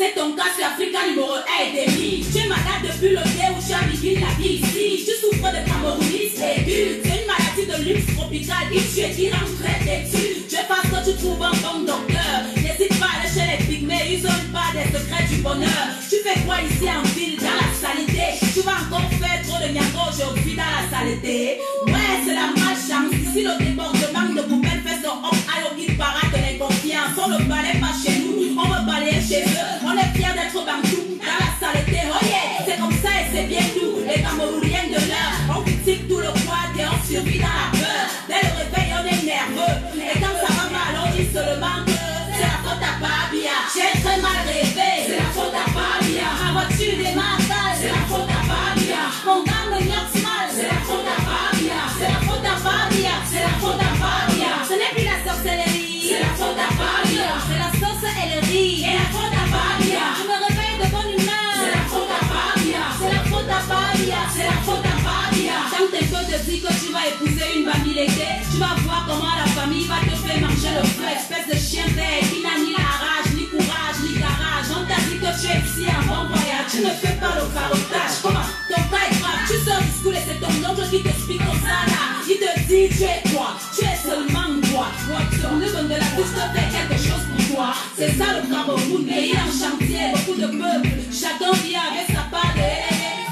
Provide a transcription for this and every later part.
c'est ton cas sur Africa numéro 1 demi. Tu es malade depuis le day où tu as vécu la vie ici. Tu souffres de camorronisme aigu. C'est une maladie de luxe tropical qui tue et qui rend très têtu. Tu es parce que tu trouves un bon docteur. N'hésite pas à aller chez les pygmées, ils ont pas des secrets du bonheur. Tu fais quoi ici en ville, dans la saleté? Tu vas encore faire trop de niago aujourd'hui dans la saleté. Ouais, c'est la malchance. Ici le débordement de poubelles fait son hop à l'orgueil parade de l'inconfiance. On ne balaye pas chez nous, on veut balayer chez eux. On est fiers d'être bantou dans la saleté. Oh yeah, c'est comme ça et c'est bien nous, les Camerounais de l'heure. On critique tout le quad et on survit dans la peur. Dès le réveil, on est nerveux. Et quand ça va mal, on dit seulement que c'est la faute à Babia. J'ai très mal rêvé, c'est la faute à Babia. Ma voiture est mentale, c'est la faute à Babia. Mon gang me nyoxe mal, c'est la faute à Babia. C'est la faute à Babia, c'est la faute à Babia. Ce n'est plus la sorcellerie, c'est la faute à Babia. C'est la sauce et le riz, et la faute à Babia. Je me réveille de bonne humeur, c'est la faute à Babia. C'est la faute à Babia, c'est la faute à Babia. Quand tes potes te disent que tu vas épouser une bamileke, tu vas voir comment la famille va te faire manger le feu. Espèce de chien vert qui n'a ni la rage, ni courage, ni garage. On t'a dit que tu es ici en bon voyage, tu ne fais pas le carottage. Comment ton cas est grave, tu sors du school et c'est ton oncle qui t'explique comme ça là. Il te dit tu es quoi, tu es seulement quoi. Watson, le bon de la bouche te fait quelque chose pour toi. C'est ça le Cameroun, pays en chantier, beaucoup de peuples. Chacun vit avec sa part de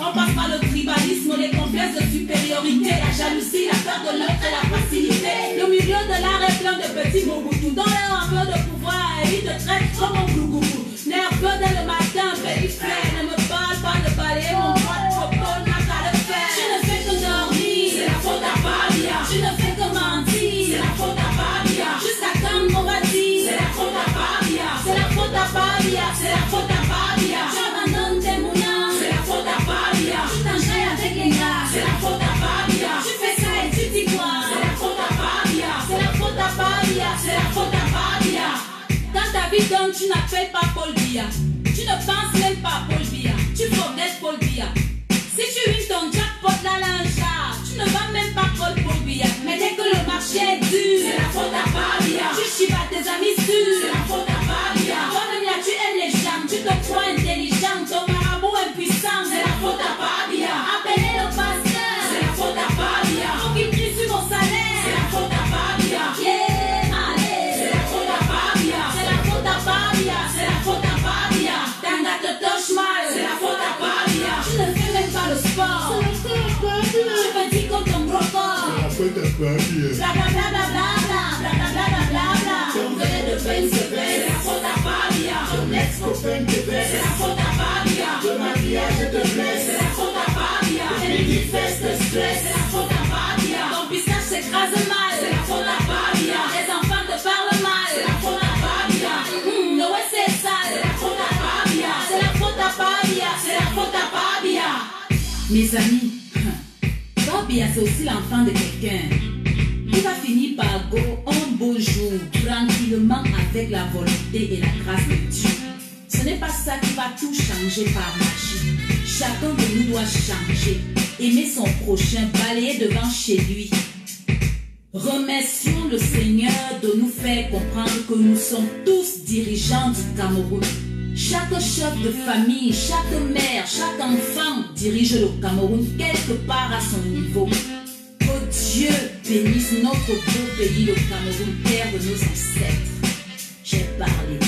on passe par le tribalisme, les complexes de supériorité, la jalousie, la peur de l'autre et la facilité. Le milieu de l'art est plein de petits mouboutou. Dans l'air un peu de pouvoir et ils te traitent comme un glougougou. Nerveux dès le matin, petit frère, ne me parle pas de balayer mon droit de propos, n'a qu'à le faire. Tu ne fais que dormir, c'est la faute à Babia. Tu ne fais que mentir, c'est la faute à Babia. Jusqu'à quand on va dire, c'est la faute à Babia. C'est la faute à Babia, c'est la faute à Babia. Tu abandonnes tes moulins, c'est la faute à Babia. Tu t'enjailles avec les gars, c'est la faute à Babia. Tu fais ça et tu dis quoi, c'est la faute à Babia. C'est la faute à Babia, c'est la faute à Babia. Dans ta vie donc tu n'appelles pas Paul Biya. Tu ne penses même pas à Paul Biya. Tu forgets Paul Biya. Si tu wins ton jackpot la lingerie, tu ne vas même pas Paul Biya. Mais dès que le marché est dur, c'est la faute à Babia. Tu chies à tes amis sûrs, c'est la faute à Babia. Toi même là tu aimes les gens, tu te crois intelligent. Ton marabout impuissant, c'est la faute à Babia. Appelez le pasteur, c'est la faute à Babia. Faut qu'il crie sur mon salaire, c'est la faute à Babia. Yeah, allez, c'est la faute à Babia. C'est la faute à Babia, c'est la faute à Babia. Tanga te touche mal, c'est la faute à Babia. Tu ne fais même pas le sport, c'est la faute à Babia. Tu me dis comme ton gros corps, c'est la faute à Babia. Blablabla, blablabla. Ton verre de peine se baisse, c'est la faute à Babia. Ton ex-copain te baisse, c'est la faute à Babia. Le maquillage te blesse, c'est la faute à Babia. Les petites fesses te stressent, c'est la faute à Babia. Ton pistache s'écrase mal, c'est la faute à Babia. Les enfants te parlent mal, c'est la faute à Babia. Le ouais c'est sale, c'est la faute à Babia. C'est la faute à Babia, c'est la faute à Babia. Mes amis, Babia c'est aussi l'enfant de quelqu'un. Il va finir par go un beau jour, tranquillement avec la volonté et la grâce de Dieu. Ce n'est pas ça qui va tout changer par magie. Chacun de nous doit changer, aimer son prochain, balayer devant chez lui. Remercions le Seigneur de nous faire comprendre que nous sommes tous dirigeants du Cameroun. Chaque chef de famille, chaque mère, chaque enfant dirige le Cameroun quelque part à son niveau. Que Dieu bénisse notre beau pays, le Cameroun, terre de nos ancêtres. J'ai parlé.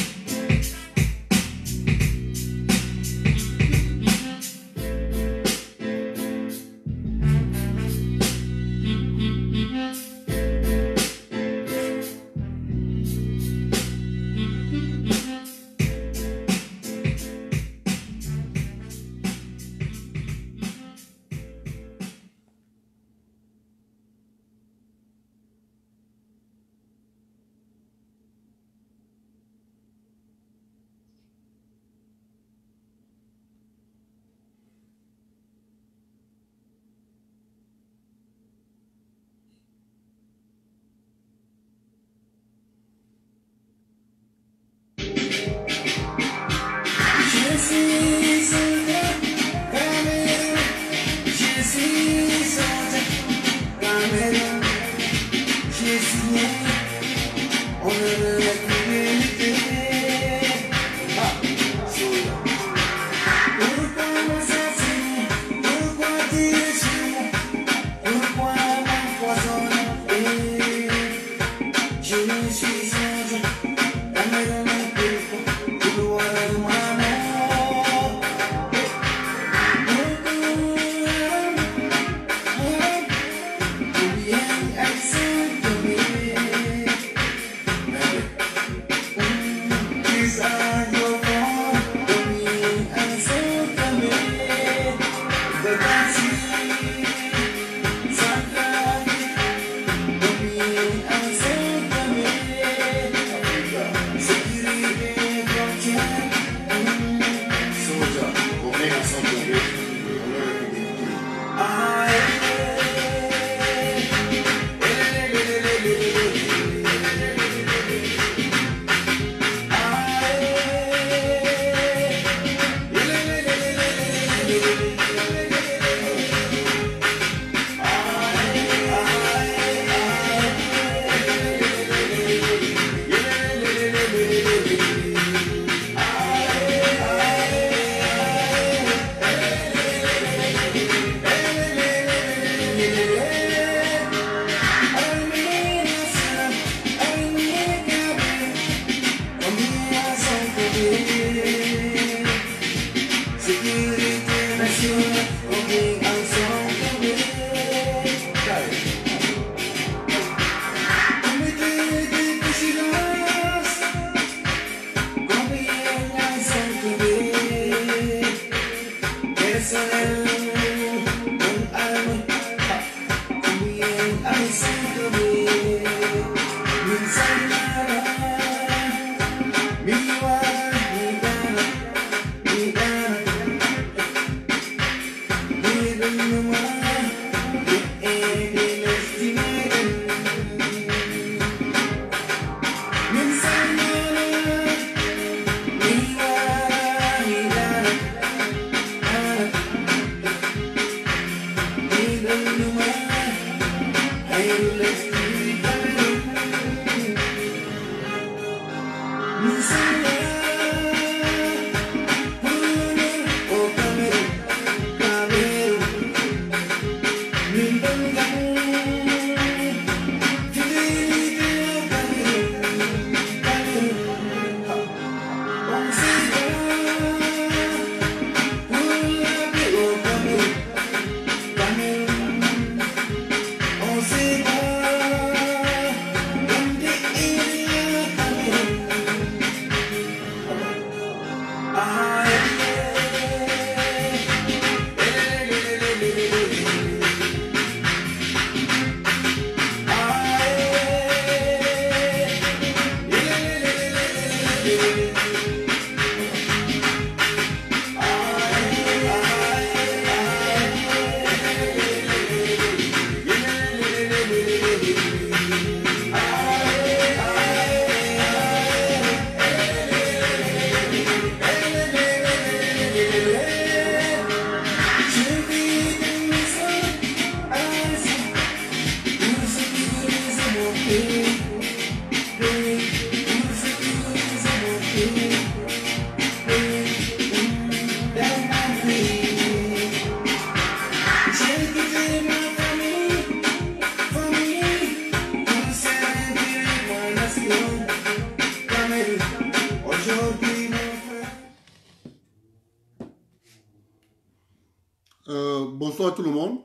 Bonsoir tout le monde.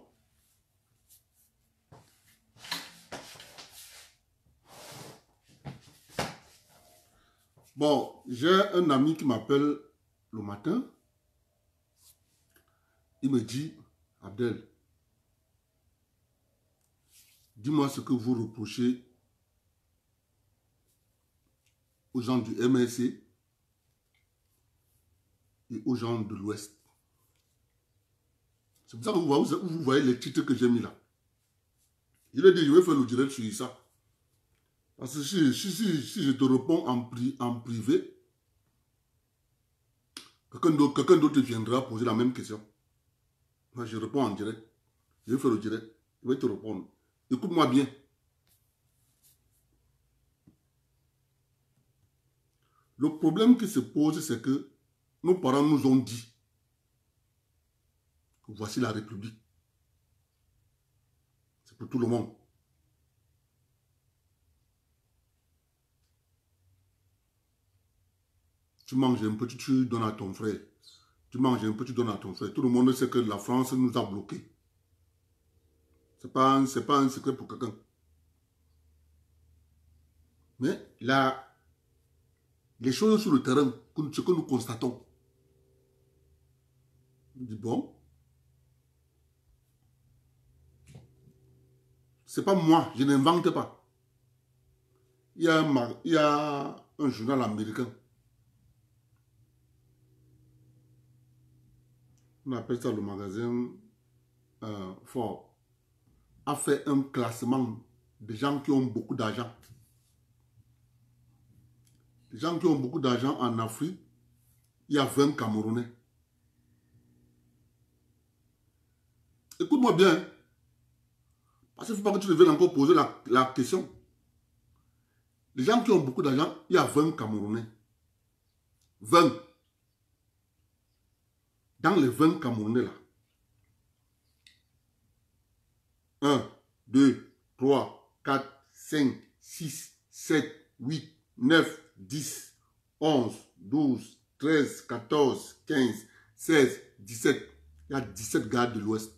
Bon, j'ai un ami qui m'appelle le matin. Il me dit, Abdel, dis-moi ce que vous reprochez aux gens du MRC et aux gens de l'Ouest. C'est pour ça que vous voyez les titres que j'ai mis là. Il a dit, je vais faire le direct sur ça. Parce que si je te réponds en privé, quelqu'un d'autre viendra poser la même question. Moi, je réponds en direct. Je vais faire le direct. Je vais te répondre. Écoute-moi bien. Le problème qui se pose, c'est que nos parents nous ont dit que voici la République. C'est pour tout le monde. Tu manges un peu, tu donnes à ton frère. Tu manges un peu, tu donnes à ton frère. Tout le monde sait que la France nous a bloqués. Ce n'est pas un secret pour quelqu'un. Mais là, les choses sur le terrain, ce que nous constatons, on dit bon, c'est pas moi, je n'invente pas. Il y a un journal américain. On appelle ça le magazine Fort. A fait un classement de gens qui ont beaucoup d'argent. Les gens qui ont beaucoup d'argent en Afrique, il y a 20 Camerounais. Écoute-moi bien. Parce qu'il ne faut pas que tu viennes encore poser la question. Les gens qui ont beaucoup d'argent, il y a 20 Camerounais. 20. Dans les 20 Camerounais là. 1, 2, 3, 4, 5, 6, 7, 8, 9, 10, 11, 12, 13, 14, 15, 16, 17. Il y a 17 gars de l'Ouest.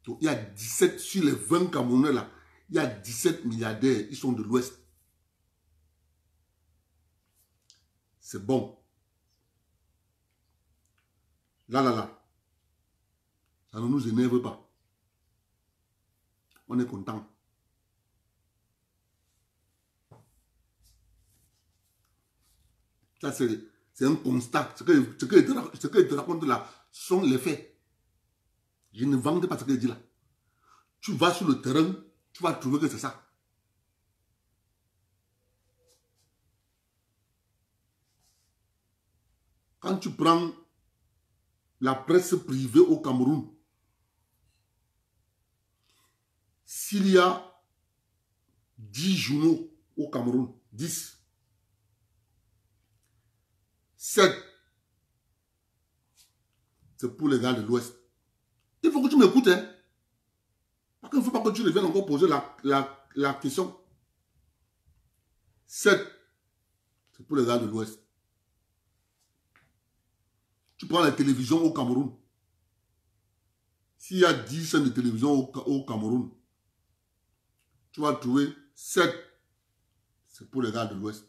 Donc, il y a 17 sur les 20 Camerounais là. Il y a 17 milliardaires. Ils sont de l'Ouest. C'est bon. Là. Ça ne nous énerve pas. on est content. Ça, c'est un constat. Ce que je te raconte là, sont les faits. Je ne vante pas ce que je dis là. Tu vas sur le terrain, tu vas trouver que c'est ça. Quand tu prends la presse privée au Cameroun, s'il y a 10 journaux au Cameroun, 10, 7, c'est pour les gars de l'Ouest. Il faut que tu m'écoutes, hein. Parce qu'il ne faut pas que tu reviennes encore poser la question. 7, c'est pour les gars de l'Ouest. Tu prends la télévision au Cameroun. S'il y a 10 chaînes de télévision au Cameroun, tu vas trouver 7, c'est pour les gars de l'Ouest.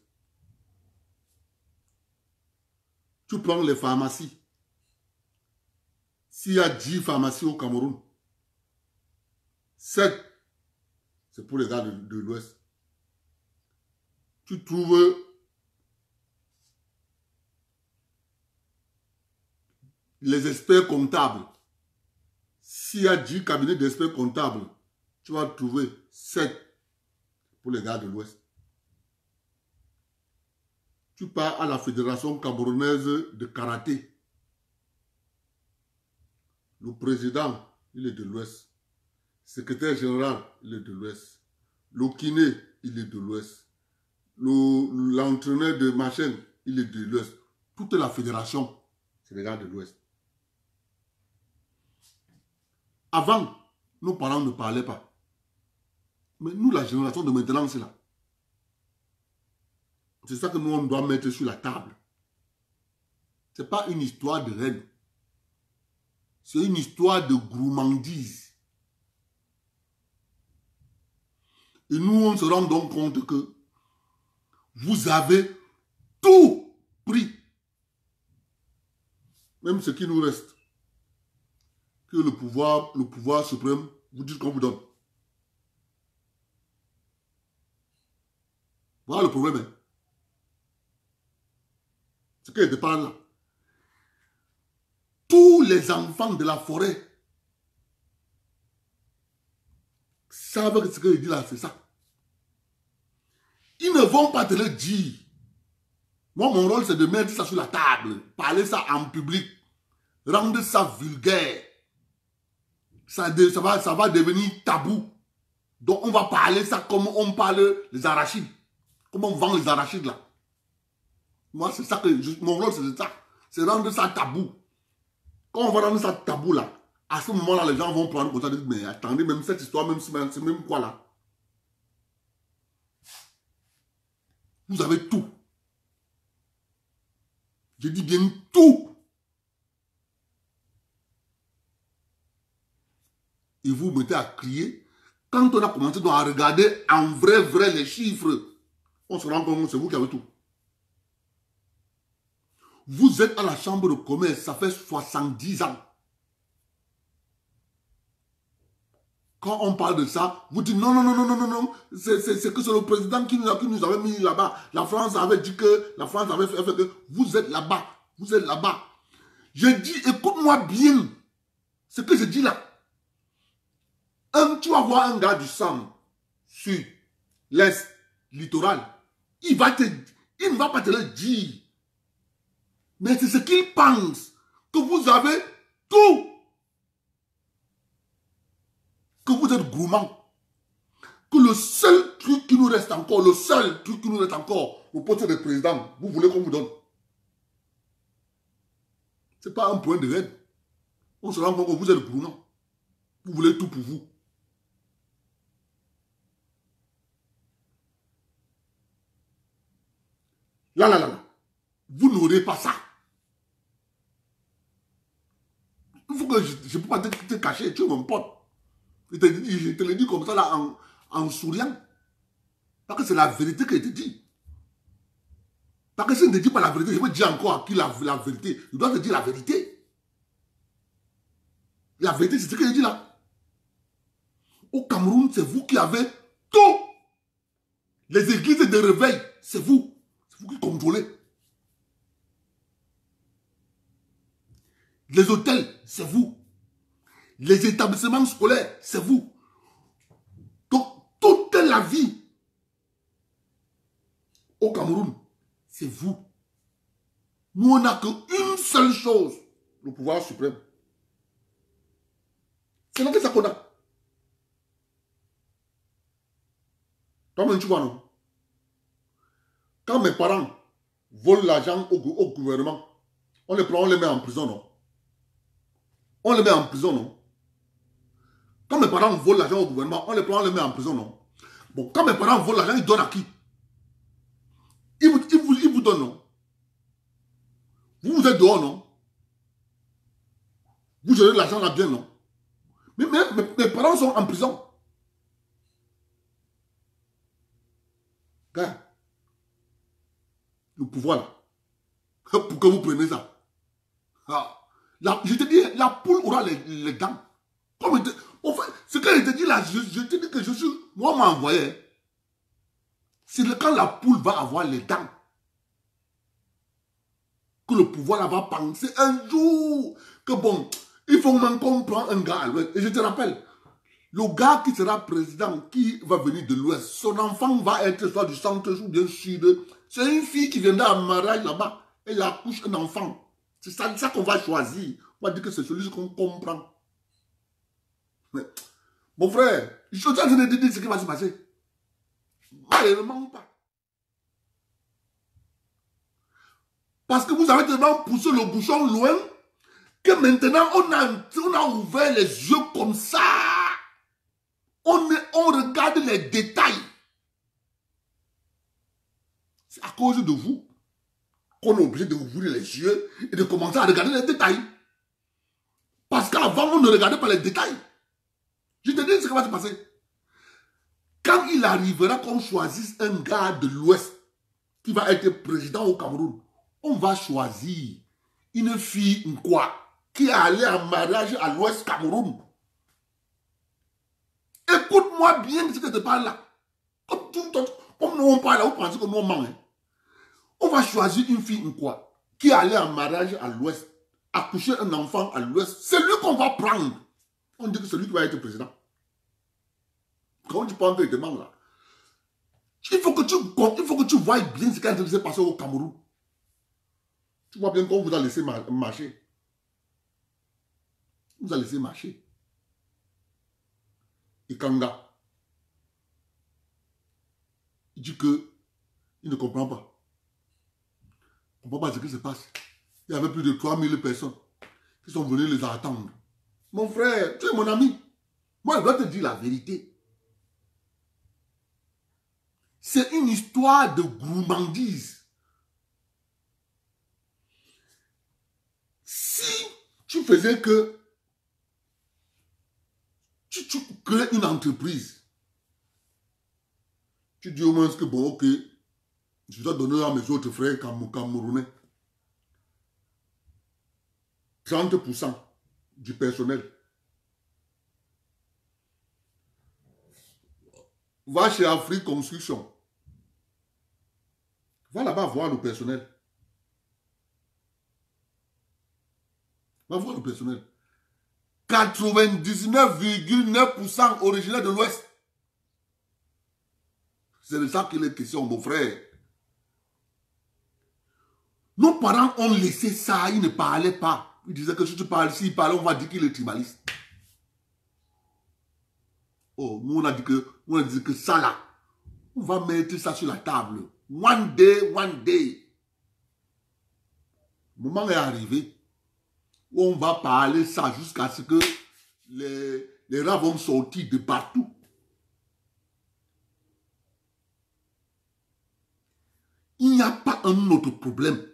Tu prends les pharmacies. S'il y a 10 pharmacies au Cameroun, 7, c'est pour les gars de l'Ouest. Tu trouves les experts comptables. S'il y a 10 cabinets d'experts comptables, tu vas trouver 7 pour les gars de l'Ouest. Tu pars à la Fédération camerounaise de karaté. Le président, il est de l'Ouest. Secrétaire général, il est de l'Ouest. Le kiné, il est de l'Ouest. L'entraîneur de machin, il est de l'Ouest. Toute la fédération, c'est les gars de l'Ouest. Avant, nos parents ne parlaient pas. Mais nous, la génération de maintenant, c'est là. C'est ça que nous, on doit mettre sur la table. Ce n'est pas une histoire de reine. C'est une histoire de gourmandise. Et nous, on se rend donc compte que vous avez tout pris. Même ce qui nous reste. Que le pouvoir suprême vous dit qu'on vous donne. Voilà le problème. Hein. Ce qui est de par là. Tous les enfants de la forêt savent que ce que je dis là, c'est ça. Ils ne vont pas te le dire. Moi, mon rôle, c'est de mettre ça sur la table, parler ça en public, rendre ça vulgaire. Ça va devenir tabou. Donc, on va parler ça comme on parle les arachides. Comme on vend les arachides là. Moi, c'est ça que mon rôle, c'est ça. C'est rendre ça tabou. Quand on va rendre ça tabou là, à ce moment-là, les gens vont prendre pour ça et dire, mais attendez, même cette histoire, même si c'est même quoi là. Vous avez tout. Je dis bien tout. Et vous mettez à crier. Quand on a commencé à regarder en vrai les chiffres, on se rend compte que c'est vous qui avez tout. Vous êtes à la chambre de commerce, ça fait 70 ans. Quand on parle de ça, vous dites non, c'est que c'est le président qui nous avait mis là-bas. La France avait dit que, la France avait fait que, vous êtes là-bas, vous êtes là-bas. Je dis, écoute-moi bien, ce que je dis là. Tu vas voir un gars du sang sur l'Est, littoral, il ne va pas te le dire. Mais c'est ce qu'il pense, que vous avez tout. Que vous êtes gourmand. Que le seul truc qui nous reste encore, au poste de président, vous voulez qu'on vous donne. Ce n'est pas un point de aide. On se rend compte que vous êtes gourmand. Vous voulez tout pour vous. Là. Vous n'aurez pas ça. Il faut que je ne peux pas te cacher, tu es mon pote. Je te le dis comme ça là en souriant. Parce que c'est la vérité que je te dis. Parce que si je ne te dis pas la vérité, je veux dire encore à qui la vérité. Je dois te dire la vérité. La vérité, c'est ce que je dis là. Au Cameroun, c'est vous qui avez tout. Les églises de réveil, c'est vous. C'est vous qui contrôlez. Les hôtels, c'est vous. Les établissements scolaires, c'est vous. Donc, toute la vie au Cameroun, c'est vous. Nous, on n'a qu'une seule chose, le pouvoir suprême. C'est là que ça qu'on a. Toi-même, tu vois, non? Quand mes parents volent l'argent au gouvernement, on les prend, on les met en prison, non? On les met en prison, non? Quand mes parents volent l'argent au gouvernement, on les prend, on les met en prison, non? Bon, quand mes parents volent l'argent, ils donnent à qui? Ils vous donnent, non? Vous êtes dehors, non? Vous gérez l'argent là bien, non? Mais mes parents sont en prison. Gars, le pouvoir là, pour que vous preniez ça. Ah, je te dis, la poule aura les dents. Enfin, ce que je te dis là, je te dis que je suis... Moi, on m'a envoyé. C'est quand la poule va avoir les dents que le pouvoir là va penser un jour que bon, il faut même qu'on prend un gars à l'ouest. Et je te rappelle, le gars qui sera président, qui va venir de l'ouest, son enfant va être soit du centre ou bien sud. C'est une fille qui viendra à mariage là-bas. Elle accouche un enfant. C'est ça qu'on va choisir. On va dire que c'est celui qu'on comprend. Mais, mon frère, je suis en train de dire ce qui va se passer. Malheureusement pas. Parce que vous avez tellement poussé le bouchon loin que maintenant on a ouvert les yeux comme ça. On regarde les détails. C'est à cause de vous qu'on est obligé d'ouvrir les yeux et de commencer à regarder les détails. Parce qu'avant, on ne regardait pas les détails. Je te dis ce qui va se passer. Quand il arrivera qu'on choisisse un gars de l'Ouest qui va être président au Cameroun, on va choisir une fille, quoi, qui est allée en mariage à l'Ouest Cameroun. Écoute-moi bien ce que je te parle là. Comme nous on parle là, vous pensez que nous on ment. Hein? On va choisir une fille, quoi, qui est allée en mariage à l'Ouest, accoucher un enfant à l'Ouest. C'est lui qu'on va prendre. On dit que c'est lui qui va être président. Quand tu penses qu'il demande là, il faut que tu vois bien ce qui s'est passé au Cameroun. Tu vois bien qu'on vous a laissé marcher. On vous a laissé marcher. Et Kanga, il dit que il ne comprend pas. Il ne comprend pas ce qui se passe. Il y avait plus de 3000 personnes qui sont venues les attendre. Mon frère, tu es mon ami. Moi, je dois te dire la vérité. C'est une histoire de gourmandise. Si tu faisais que tu crées une entreprise, tu dis au moins que bon, ok, je dois donner à mes autres frères camerounais 30% du personnel. Va chez Afrique Construction. Va là-bas voir le personnel. Va voir le personnel. 99,9% originaire de l'Ouest. C'est de ça qu'il est question, mon frère. Nos parents ont laissé ça, ils ne parlaient pas. Ils disaient que si tu parles, s'il parle, on va dire qu'il est tribaliste. Oh, nous on a dit que ça là, on va mettre ça sur la table. One day. Le moment est arrivé où on va parler ça jusqu'à ce que les rats vont sortir de partout. Il n'y a pas un autre problème.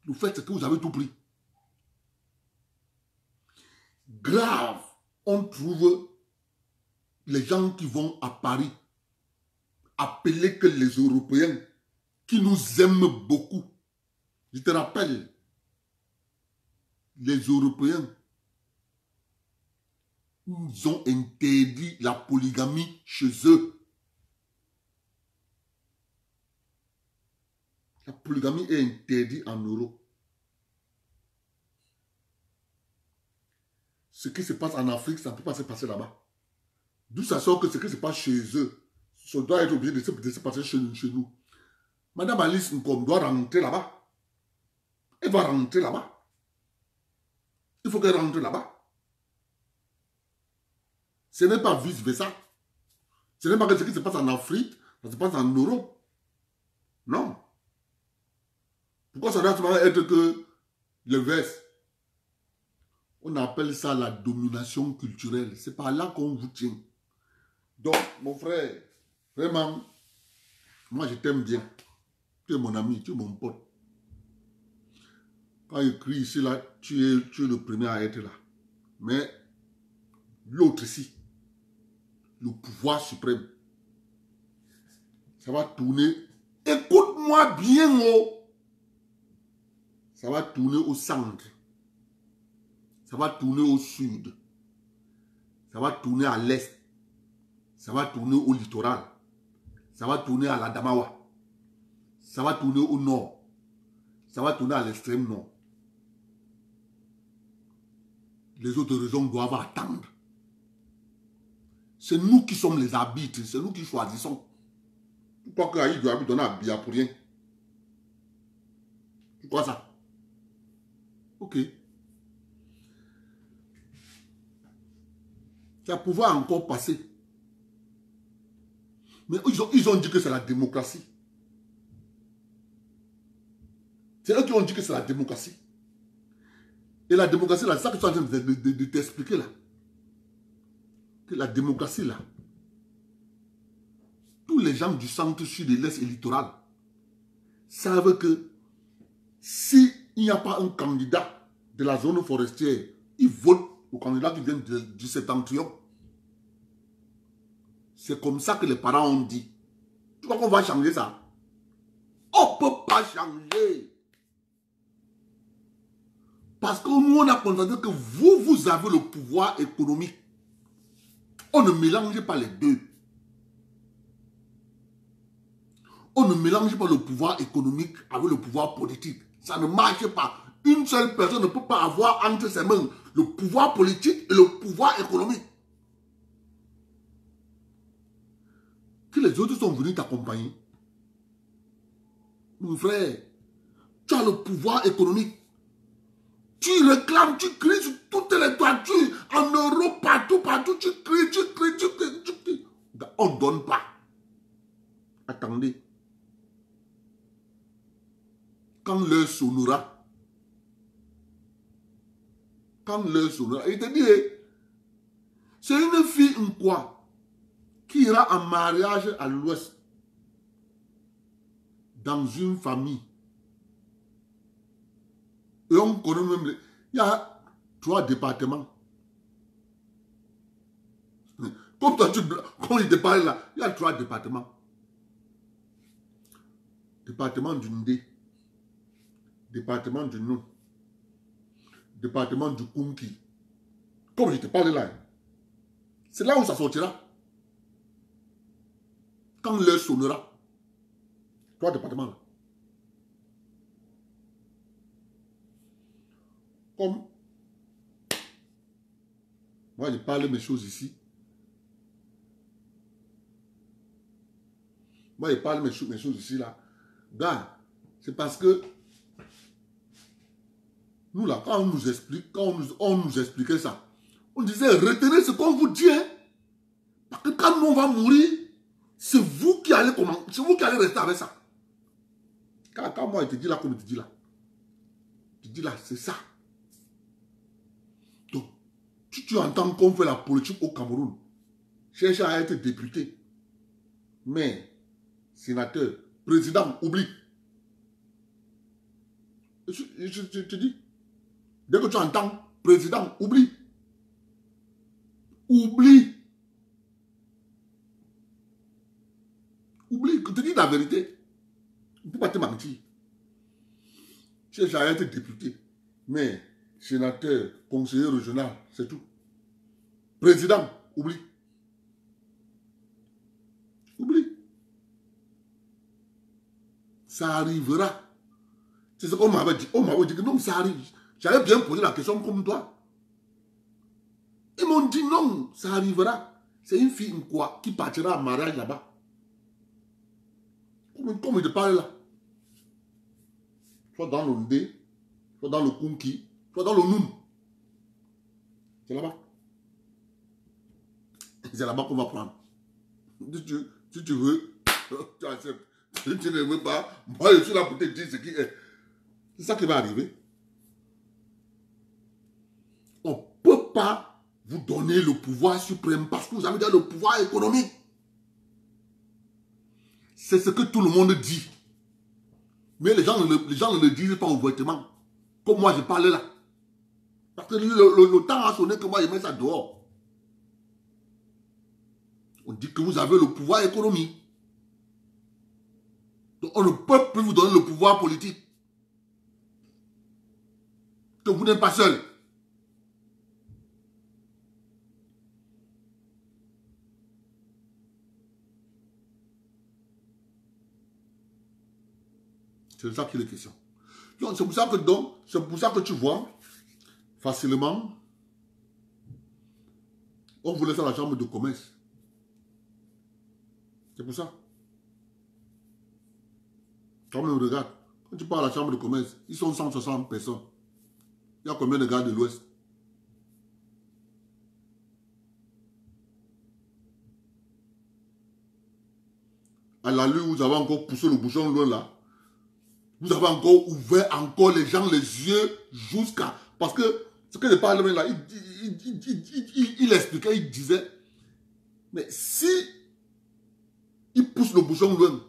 Le fait c'est que vous avez tout pris. Grave, on trouve les gens qui vont à Paris appeler que les Européens qui nous aiment beaucoup. Je te rappelle, les Européens Ils ont interdit la polygamie chez eux. La polygamie est interdite en Europe. Ce qui se passe en Afrique, ça ne peut pas se passer là-bas. D'où ça sort que ce qui se passe chez eux, ça doit être obligé de se passer chez nous. Madame Alice Nkom doit rentrer là-bas. Elle va rentrer là-bas. Il faut qu'elle rentre là-bas. Ce n'est pas vice-versa. Ce n'est pas que ce qui se passe en Afrique, ça se passe en Europe. Non. Pourquoi ça doit seulement être que le verse? On appelle ça la domination culturelle. C'est par là qu'on vous tient. Donc, mon frère, vraiment, moi je t'aime bien. Tu es mon ami, tu es mon pote. Quand il crie ici, là, tu es le premier à être là. Mais l'autre ici, le pouvoir suprême, ça va tourner. Écoute-moi bien, oh. Ça va tourner au centre. Ça va tourner au sud. Ça va tourner à l'est. Ça va tourner au littoral. Ça va tourner à l'Adamawa. Ça va tourner au nord. Ça va tourner à l'extrême nord. Les autres régions doivent attendre. C'est nous qui sommes les arbitres. C'est nous qui choisissons. Tu crois qu'Aïd doit donner à Bia pour rien? Tu crois ça? Ok. Ça pouvoir encore passer. Mais ils ont dit que c'est la démocratie. C'est eux qui ont dit que c'est la démocratie. Et la démocratie, là, c'est ça que je suis en train de t'expliquer là. Que la démocratie, là, tous les gens du centre, sud, de l'est et littoral savent que s'il n'y a pas un candidat de la zone forestière, ils votent au candidat qui vient du septentrion. C'est comme ça que les parents ont dit. Tu crois qu'on va changer ça? On ne peut pas changer. Parce que nous, on a constaté que vous avez le pouvoir économique. On ne mélange pas les deux. On ne mélange pas le pouvoir économique avec le pouvoir politique. Ça ne marche pas. Une seule personne ne peut pas avoir entre ses mains le pouvoir politique et le pouvoir économique. Que les autres sont venus t'accompagner. Mon frère, tu as le pouvoir économique. Tu réclames, tu cries sur toutes les toitures, en Europe, partout, tu cries. On ne donne pas. Attendez. Quand l'heure sonnera, il te dit, c'est une fille, quoi, qui ira en mariage à l'ouest, dans une famille. Et on connaît même, il y a 3 départements. Comme toi, quand il te parle là, il y a 3 départements. Département du Ndé, département du Non, département du Kunki. Comme je te parle là, c'est là où ça sortira. Quand l'heure sonnera, 3 départements là. Comme moi, je parle mes choses ici. Moi, je parle mes choses ici là. Gars, c'est parce que nous là, quand on nous explique, quand on nous expliquait ça, on disait retenez ce qu'on vous dit. Hein? Parce que quand nous on va mourir, c'est vous qui allez rester avec ça. Quand moi je te dis là, comme je te dis là, c'est ça. Donc, tu entends qu'on fait la politique au Cameroun, cherche à être député, maire, sénateur, président, oublie. Je te dis, dès que tu entends président, oublie. Oublie. Oublie, je te dis la vérité. Je ne peux pas te mentir. Cherche à être député, maire, sénateur, conseiller régional, c'est tout. Président, oublie. Oublie. Ça arrivera. C'est ce qu'on m'avait dit. On m'avait dit que non, ça arrive. J'avais bien posé la question comme toi. Ils m'ont dit non, ça arrivera. C'est une fille quoi, qui partira en mariage là-bas. Comme il te parle là. Soit dans le Ndé, soit dans le Kunki, soit dans le Noun. C'est là-bas. C'est là-bas qu'on va prendre. Si tu veux, tu acceptes. Si tu ne veux pas, moi je suis là pour te dire ce qui est. C'est ça qui va arriver. On ne peut pas vous donner le pouvoir suprême parce que vous avez déjà le pouvoir économique. C'est ce que tout le monde dit. Mais les gens ne le disent pas ouvertement. Comme moi je parle là. Parce que le temps a sonné que moi je mets ça dehors. On dit que vous avez le pouvoir économique. Donc on ne peut plus vous donner le pouvoir politique. Que vous n'êtes pas seul. C'est ça qui est la question. C'est pour ça que tu vois facilement, on vous laisse à la chambre de commerce. C'est pour ça. Quand même, regarde, quand tu pars à la chambre de commerce, ils sont 160 personnes. Il y a combien de gars de l'Ouest? À la lue, vous avez encore poussé le bouchon loin là. Vous avez encore ouvert encore les gens les yeux jusqu'à... Parce que ce que je parle là, il expliquait, il disait, mais si il pousse le bouchon loin,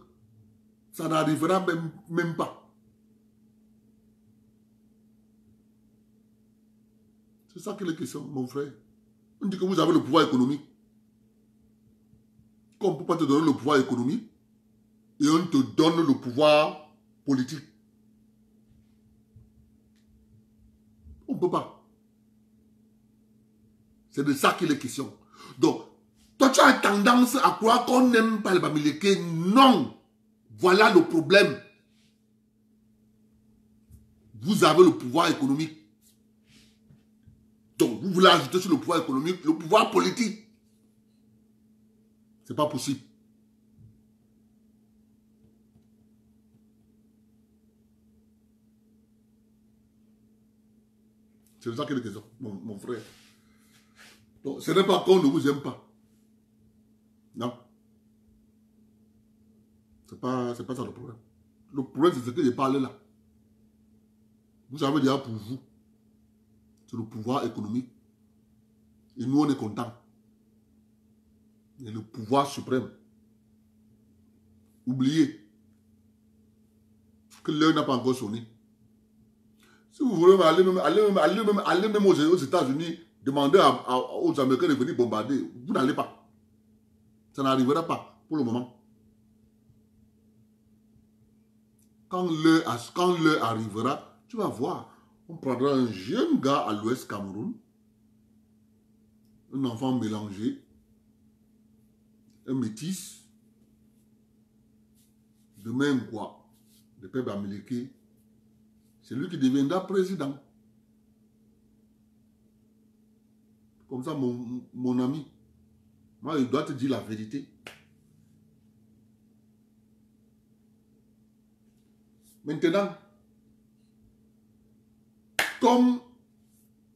ça n'arrivera même pas. C'est ça qui est la question, mon frère. On dit que vous avez le pouvoir économique. Qu'on ne peut pas te donner le pouvoir économique et on te donne le pouvoir politique. On ne peut pas. C'est de ça qu'il est question. Donc, toi tu as tendance à croire qu'on n'aime pas les Bamileke. Non. Voilà le problème. Vous avez le pouvoir économique. Donc, vous voulez ajouter sur le pouvoir économique le pouvoir politique. C'est pas possible. C'est de ça qu'il est question, mon frère. Donc, ce n'est pas qu'on ne vous aime pas. Non. C'est pas ça le problème. Le problème, c'est ce que j'ai parlé là. Vous avez déjà pour vous, c'est le pouvoir économique. Et nous, on est contents. Et le pouvoir suprême. Oubliez que l'heure n'a pas encore sonné. Si vous voulez aller même aux États-Unis, demander aux Américains de venir bombarder, vous n'allez pas. Ça n'arrivera pas pour le moment. Quand l'heure arrivera, tu vas voir, on prendra un jeune gars à l'Ouest Cameroun, un enfant mélangé, un métis, de même quoi, le peuple américain, c'est lui qui deviendra président. Comme ça, mon ami, moi, je dois te dire la vérité. Maintenant, comme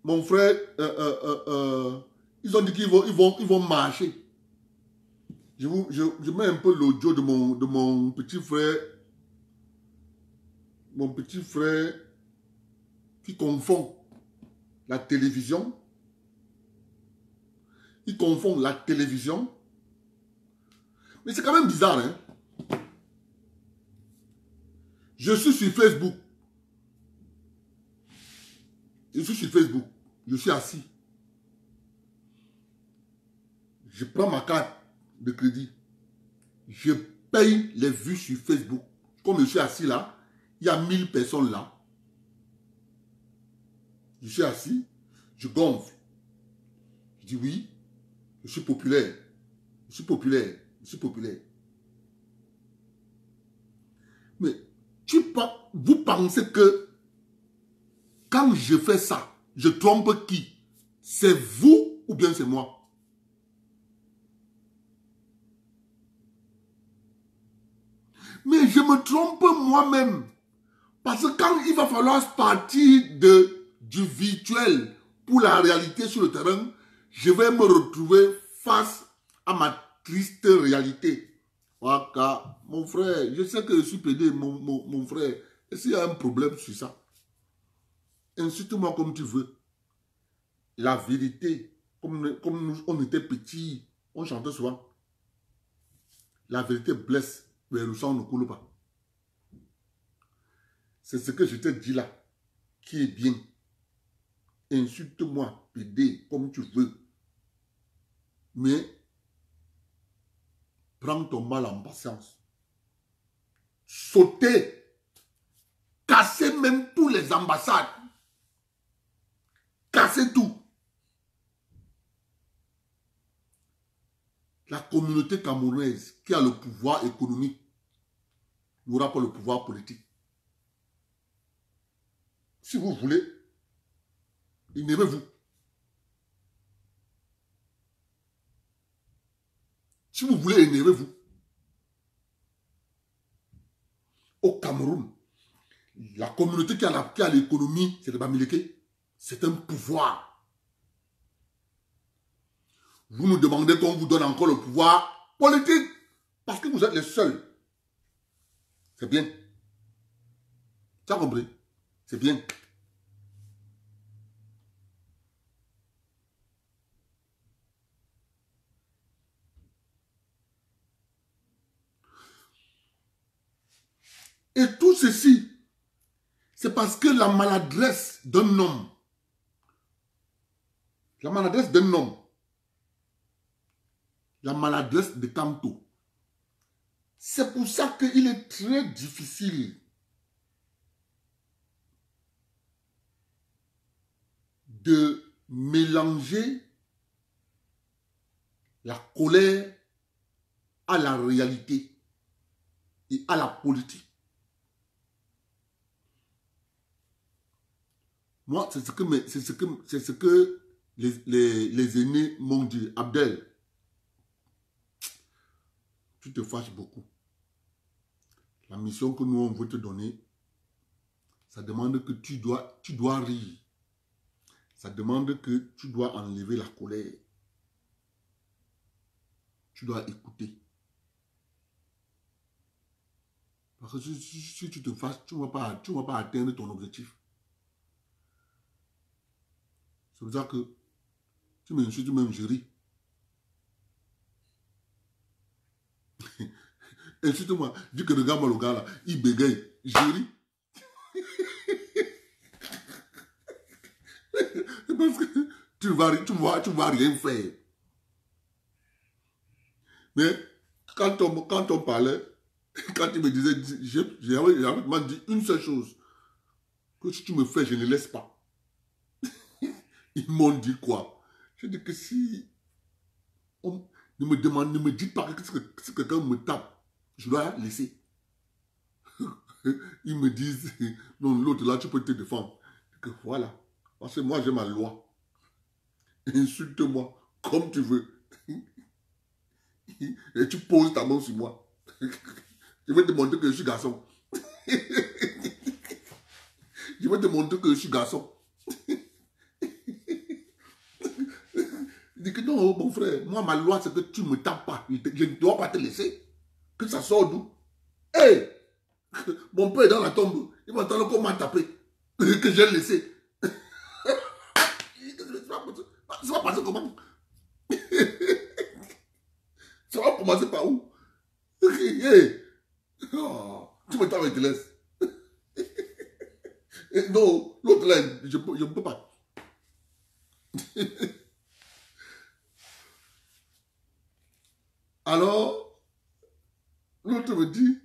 mon frère, ils ont dit qu'ils vont marcher. Je mets un peu l'audio de mon petit frère. Mon petit frère qui confond la télévision. Il confond la télévision. Mais c'est quand même bizarre, hein. Je suis sur Facebook. Je suis sur Facebook. Je suis assis. Je prends ma carte de crédit. Je paye les vues sur Facebook. Comme je suis assis là, il y a 1000 personnes là. Je suis assis. Je gonfle. Je dis oui. Je suis populaire. Je suis populaire. Je suis populaire. Mais vous pensez que quand je fais ça, je trompe qui? C'est vous ou bien c'est moi? Mais je me trompe moi-même. Parce que quand il va falloir partir du virtuel pour la réalité sur le terrain, je vais me retrouver face à ma triste réalité. Waka, mon frère, je sais que je suis pédé, mon frère. Est-ce qu'il y a un problème sur ça? Insulte-moi comme tu veux. La vérité, comme nous, on était petits, on chantait souvent. La vérité blesse, mais le sang ne coule pas. C'est ce que je te dis là, qui est bien. Insulte-moi, pédé, comme tu veux. Mais, prends ton mal en patience. Sautez. Cassez même tous les ambassades. Cassez tout. La communauté camerounaise qui a le pouvoir économique n'aura pas le pouvoir politique. Si vous voulez, énervez-vous. Si vous voulez, énervez-vous. Au Cameroun, la communauté qui a l'économie, c'est le Bamileke, c'est un pouvoir. Vous nous demandez qu'on vous donne encore le pouvoir politique parce que vous êtes les seuls. C'est bien. Tu as compris? C'est bien. Et tout ceci, c'est parce que la maladresse d'un homme, la maladresse de Kanto, c'est pour ça qu'il est très difficile de mélanger la colère à la réalité et à la politique. Moi, c'est ce que les aînés m'ont dit. Abdel, tu te fâches beaucoup. La mission que nous, on veut te donner, ça demande que tu dois rire. Ça demande que tu dois enlever la colère. Tu dois écouter. Parce que si tu te fâches, tu ne vas pas atteindre ton objectif. C'est pour ça que tu m'insultes, même je ris. Insulte-moi, dis que regarde-moi le gars là, il bégaye, je ris. Parce que tu vas rien faire. Mais quand on parlait, quand il me disait, j'avais dit une seule chose, que si tu me fais, je ne laisse pas. Ils m'ont dit quoi? Je dis que si ne me dites pas que si quelqu'un me tape, je dois laisser. Ils me disent, non, l'autre là, tu peux te défendre. Que voilà. Parce que moi, j'ai ma loi. Insulte-moi comme tu veux. Et tu poses ta main sur moi. Je vais te montrer que je suis garçon. Je vais te montrer que je suis garçon. Il dit que non, mon frère, moi, ma loi, c'est que tu ne me tapes pas. Je ne dois pas te laisser. Que ça sort d'où? Hé! Mon père est dans la tombe. Il va entendre qu'on m'a tapé. Que j'ai laissé. Ça va passer comment? Ça va commencer par où? Hey. Oh, tu me tapes et te laisses. Non, l'autre là, je ne peux pas. Alors, l'autre me dit,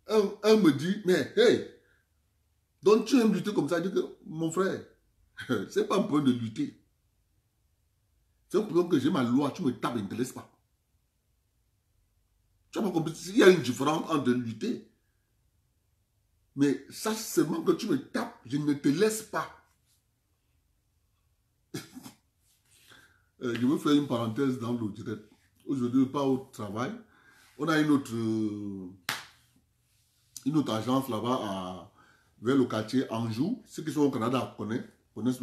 un me dit, mais hey, donc tu aimes lutter comme ça? Je dis que, mon frère, c'est pas un point de lutter. C'est un problème que j'ai ma loi, tu me tapes, il ne te laisse pas. Tu n'as pas compris, il y a une différence entre lutter. Mais sache seulement que tu me tapes, je ne te laisse pas. Je veux faire une parenthèse dans le direct. Aujourd'hui, pas au travail. On a une autre agence là-bas vers le quartier Anjou. Ceux qui sont au Canada connaissent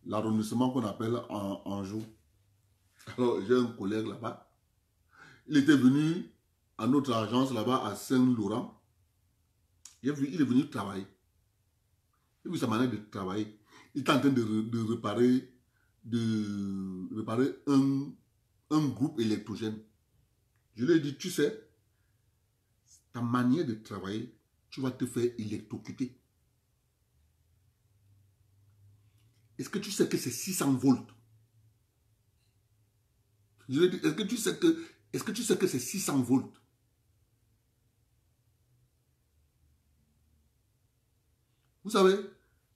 l'arrondissement qu'on appelle Anjou. Alors, j'ai un collègue là-bas. Il était venu à notre agence là-bas à Saint-Laurent. Il est venu travailler. Il a vu sa manière de travailler. Il est en train de réparer un groupe électrogène. Je lui ai dit, tu sais, ta manière de travailler, tu vas te faire électrocuter. Est-ce que tu sais que c'est 600 volts? Je lui ai dit, est-ce que tu sais que c'est 600 volts? Vous savez,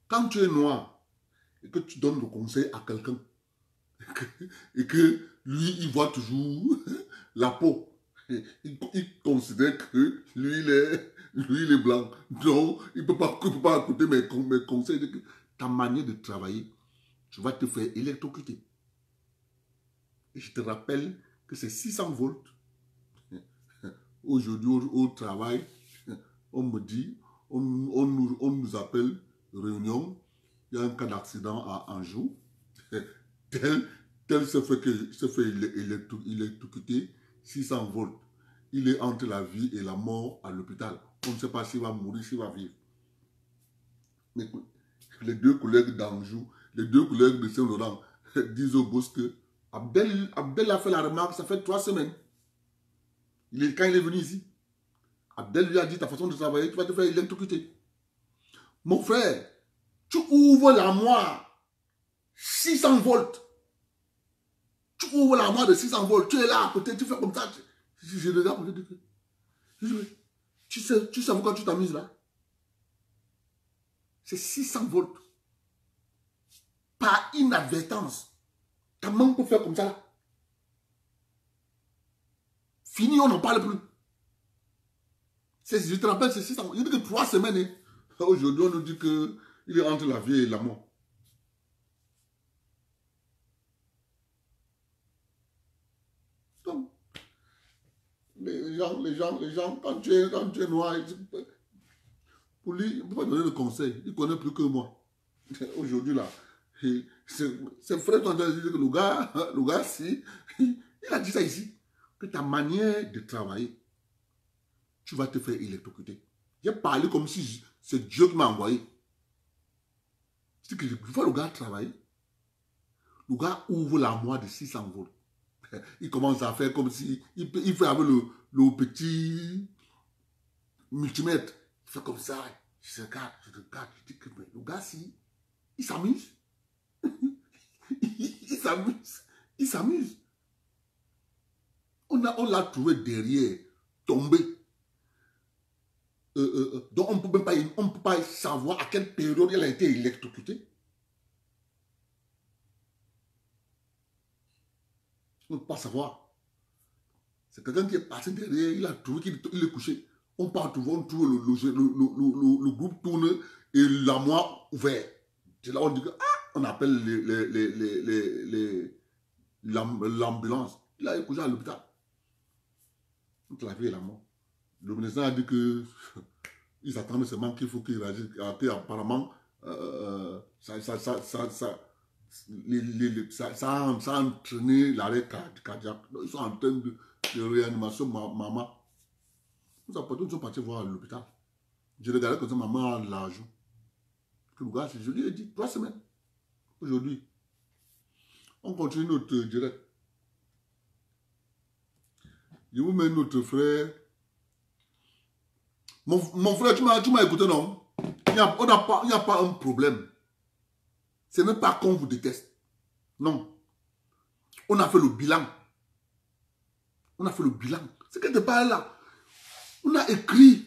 quand tu es noir et que tu donnes le conseil à quelqu'un et que lui, il voit toujours la peau, il considère que lui, il est blanc. Donc, il ne peut pas écouter mes conseils. Ta manière de travailler, tu vas te faire électrocuter. Et je te rappelle que c'est 600 volts. Aujourd'hui, au travail, on me dit, on nous appelle réunion, il y a un cas d'accident à Anjou, tel se fait électrocuter, 600 volts. Il est entre la vie et la mort à l'hôpital. On ne sait pas s'il va mourir, s'il va vivre. Mais les deux collègues d'Anjou, les deux collègues de Saint-Laurent disent au boss que Abdel a fait la remarque, ça fait 3 semaines. Quand il est venu ici, Abdel lui a dit, ta façon de travailler, tu vas te faire électrocuter. Mon frère, tu ouvres l'armoire 600 volts. Tu ouvres l'armoire de 600 volts. Tu es là à côté, tu fais comme ça. Je regarde, tu sais pourquoi tu t'amuses là? C'est 600 volts. Par inadvertance. Ta main peut faire comme ça là. Fini, on n'en parle plus. Je te rappelle, c'est 600. Il y a que 3 semaines. Hein. Aujourd'hui, on nous dit qu'il est entre la vie et la mort. Donc, les gens, quand tu es noir, pour lui, il ne peut pas donner le conseil. Il ne connaît plus que moi. Aujourd'hui, là, c'est frère qui ont dit que le gars, si, il a dit ça ici, que ta manière de travailler, tu vas te faire électrocuter. J'ai parlé comme si c'est Dieu qui m'a envoyé. C'est que je vois le gars travailler. Le gars ouvre l'armoire de 600 volts. Il commence à faire comme si... Il fait avec le petit multimètre. Il fait comme ça. Je regarde, je dis que le gars, si, il s'amuse. Il s'amuse. On l'a trouvé derrière, tombé. Donc on ne peut pas savoir à quelle période elle a été électrocutée. On ne peut pas savoir. C'est quelqu'un qui est passé derrière, il a trouvé qu'il est couché. On part trouver, on trouve le groupe tourne et l'armoire ouverte. C'est là on dit que on appelle l'ambulance. Il a été couché à l'hôpital. Entre la vie et la mort. Le ministère a dit que ils attendent seulement qu'il faut qu'ils réagissent. Apparemment, ça a entraîné l'arrêt cardiaque. Ils sont en train de réanimation, maman. Nous sommes partis voir à l'hôpital. Je regardais comme ça, maman a l'argent. Le gars, je lui ai dit 3 semaines. Aujourd'hui, on continue notre direct. Je vous mets notre frère. Mon frère, tu m'as écouté, non? Il n'y a pas un problème. Ce n'est pas qu'on vous déteste. Non. On a fait le bilan. On a fait le bilan. C'est quelque part là. On a écrit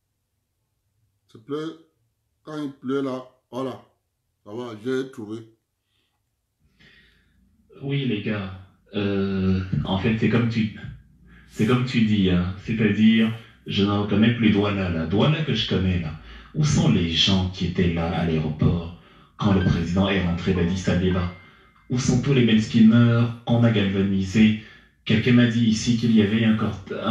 Ça pleut. Quand il pleut là, voilà. Ça va, j'ai trouvé. Oui, les gars. En fait, c'est comme tu dis, hein. C'est-à-dire, je ne reconnais plus Douala, là. Douala que je connais, là. Où sont les gens qui étaient là à l'aéroport quand le président est rentré d'Addis Abeba? Où sont tous les benskinners qu'on a galvanisés? Quelqu'un m'a dit ici qu'il y avait un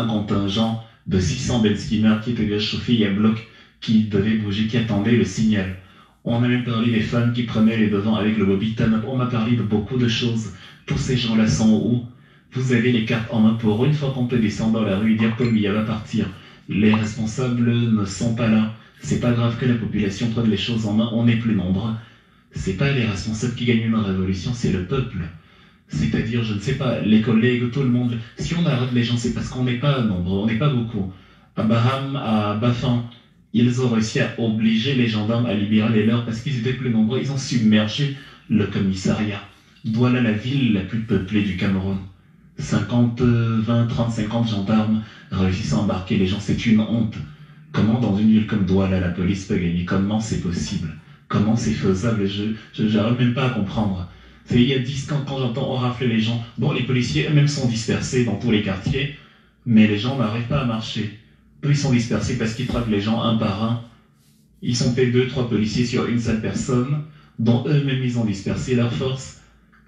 contingent de 600 benskinners qui étaient déjà chauffés à bloc, qui devaient bouger, qui attendaient le signal. On a même parlé des femmes qui prenaient les devants avec le Bobby Turn. On m'a parlé de beaucoup de choses. Tous ces gens-là sont où? Vous avez les cartes en main pour une fois qu'on peut descendre dans la rue et dire que Mia va partir. Les responsables ne sont pas là. C'est pas grave que la population prenne les choses en main, on est plus nombreux. C'est pas les responsables qui gagnent une révolution, c'est le peuple. C'est-à-dire, je ne sais pas, les collègues, tout le monde. Si on arrête les gens, c'est parce qu'on n'est pas nombreux, on n'est pas beaucoup. À Baham, à Bafan, ils ont réussi à obliger les gendarmes à libérer les leurs parce qu'ils étaient plus nombreux. Ils ont submergé le commissariat. Douala, la ville la plus peuplée du Cameroun. 50, 20, 30, 50 gendarmes réussissent à embarquer les gens. C'est une honte. Comment dans une ville comme Douala, la police peut gagner? Comment c'est possible? Comment c'est faisable? Je n'arrive même pas à comprendre. Il y a 10 ans, quand j'entends on rafle les gens, bon, les policiers eux-mêmes sont dispersés dans tous les quartiers, mais les gens n'arrivent pas à marcher. Eux, ils sont dispersés parce qu'ils traquent les gens un par un. Ils sont peut-être 2, 3 policiers sur une seule personne, dont eux-mêmes ils ont dispersé leurs forces.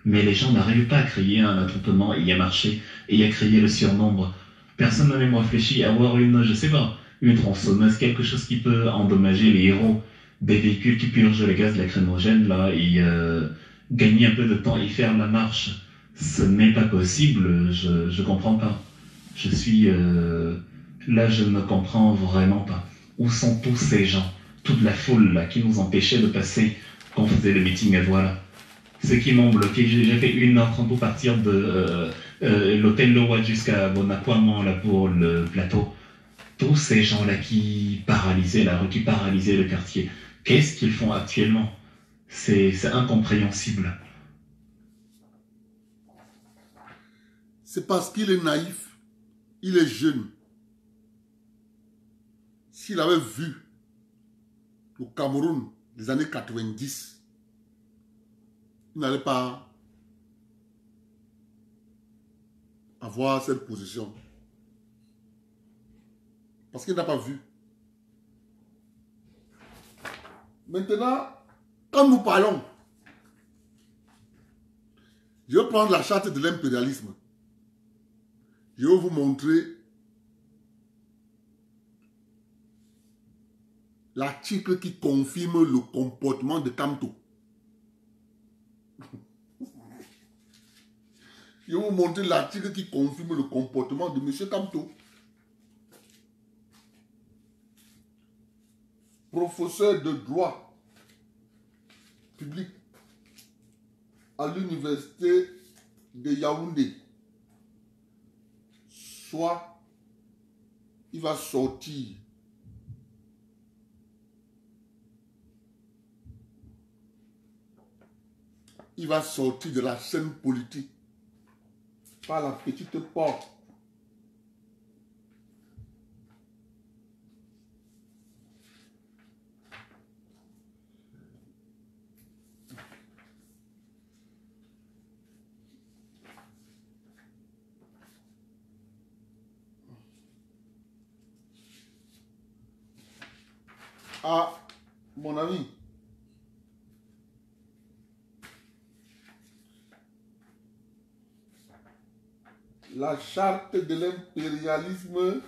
Mais les gens n'arrivent pas à créer un attroupement et à marcher et à créer le surnombre. Personne n'a même réfléchi à avoir je sais pas, une tronçonneuse, quelque chose qui peut endommager les héros. Des véhicules qui purgent les gaz lacrymogènes, là, et gagner un peu de temps et faire la marche. Ce n'est pas possible, je comprends pas. Je suis... là, je ne comprends vraiment pas. Où sont tous ces gens, toute la foule, là, qui nous empêchait de passer quand on faisait le meeting à Douala? Ceux qui m'ont bloqué, j'ai fait 1h30 pour partir de l'hôtel Leroy jusqu'à Bonaquamon, là, pour le plateau. Tous ces gens-là qui paralysaient la rue, qui paralysaient le quartier. Qu'est-ce qu'ils font actuellement? C'est incompréhensible. C'est parce qu'il est naïf, il est jeune. S'il avait vu le Cameroun des années 90, il n'allait pas avoir cette position. Parce qu'il n'a pas vu. Maintenant, quand nous parlons, je vais prendre la charte de l'impérialisme. Je vais vous montrer l'article qui confirme le comportement de Kamto. Je vais vous montrer l'article qui confirme le comportement de M. Kamto. Professeur de droit public à l'université de Yaoundé. Soit il va sortir de la scène politique par la petite porte. Ah, mon ami, la charte de l'impérialisme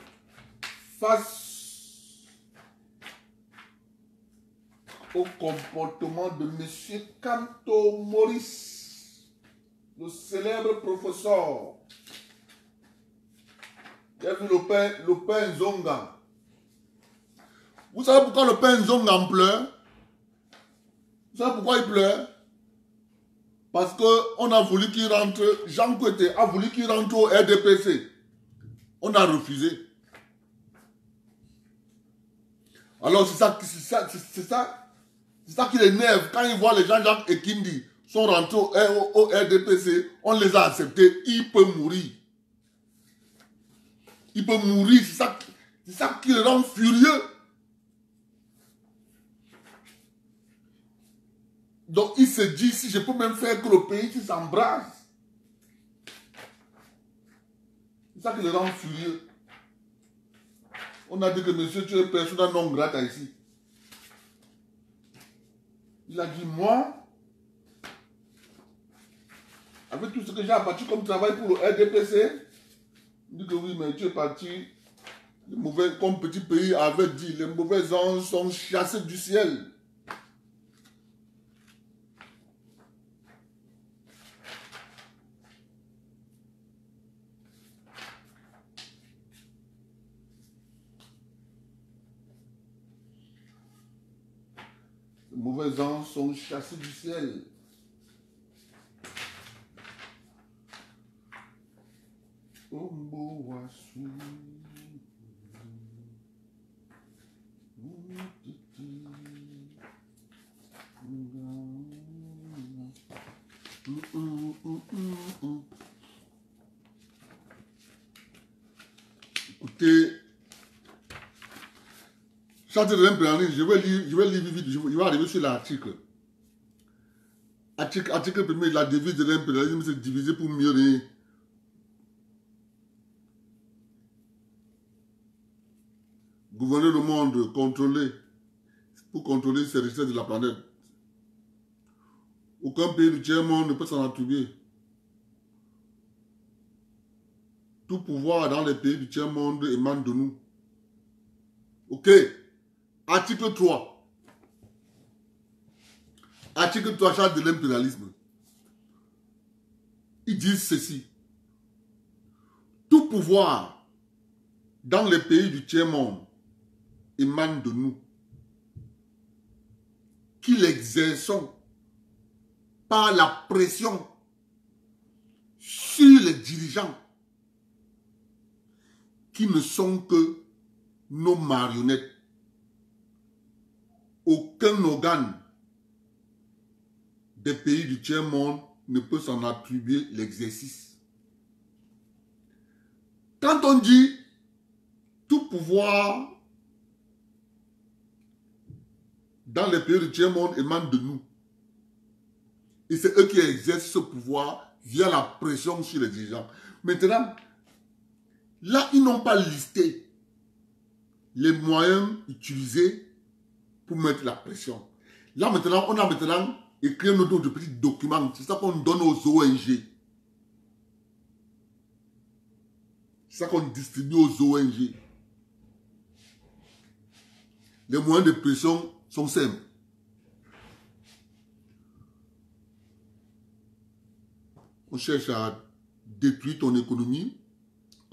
face au comportement de M. Kamto Maurice, le célèbre professeur. Il a vu le père Zonga. Vous savez pourquoi le père Zonga pleure? Vous savez pourquoi il pleure? Parce qu'on a voulu qu'il rentre, Jean Kouete a voulu qu'il rentre au RDPC. On a refusé. Alors c'est ça qui l'énerve. Quand il voit les gens, Jacques et Kindi, sont rentrés au RDPC, on les a acceptés. Il peut mourir. Il peut mourir. C'est ça qui le rend furieux. Donc il se dit, si je peux même faire que le pays s'embrase. C'est ça qui le rend furieux. On a dit que monsieur, tu es persona non grata ici. Il a dit, moi, avec tout ce que j'ai abattu comme travail pour le RDPC, il dit que oui, mais tu es parti, les mauvais, comme petit pays avait dit, les mauvais anges sont chassés du ciel. Les mauvais anges sont chassés du ciel. Écoutez, Chantier de l'impérialisme, je vais lire vite, je vais arriver sur l'article. Article 1er, la devise de l'impérialisme, c'est diviser pour mieux régner. Gouverner le monde, contrôler, pour contrôler ces richesses de la planète. Aucun pays du tiers-monde ne peut s'en attribuer. Tout pouvoir dans les pays du tiers-monde émane de nous. Ok. Article 3. Article 3, charte de l'impérialisme. Ils disent ceci. Tout pouvoir dans les pays du tiers-monde émane de nous, qui l'exerçons par la pression sur les dirigeants qui ne sont que nos marionnettes. Aucun organe des pays du tiers-monde ne peut s'en attribuer l'exercice. Quand on dit tout pouvoir dans les pays du tiers-monde émane de nous, et c'est eux qui exercent ce pouvoir via la pression sur les dirigeants. Maintenant, là, ils n'ont pas listé les moyens utilisés pour mettre la pression. Là, maintenant, on a maintenant écrit un autre petit document. C'est ça qu'on donne aux ONG. C'est ça qu'on distribue aux ONG. Les moyens de pression sont simples. On cherche à détruire ton économie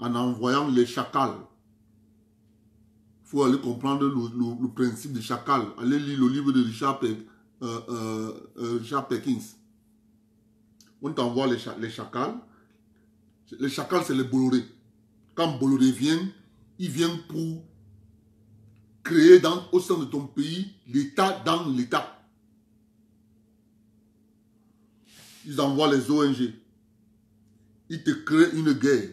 en envoyant les chacals. Il faut aller comprendre le principe des chacals. Allez lire le livre de Richard Perkins. On t'envoie les chacals. Les chacals, c'est les Bolloré. Quand Bolloré vient, il vient pour créer au sein de ton pays l'État dans l'État. Ils envoient les ONG. Ils te créent une guerre.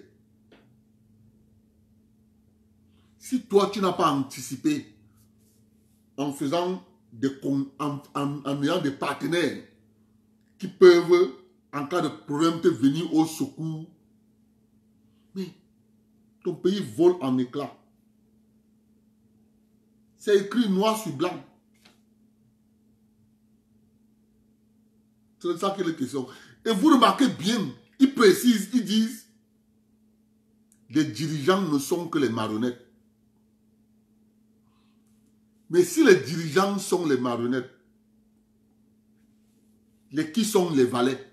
Si toi, tu n'as pas anticipé en faisant en ayant des partenaires qui peuvent, en cas de problème, te venir au secours, mais ton pays vole en éclats. C'est écrit noir sur blanc. C'est ça qui est la question. Et vous remarquez bien, ils précisent, ils disent, les dirigeants ne sont que les marionnettes. Mais si les dirigeants sont les marionnettes, qui sont les valets?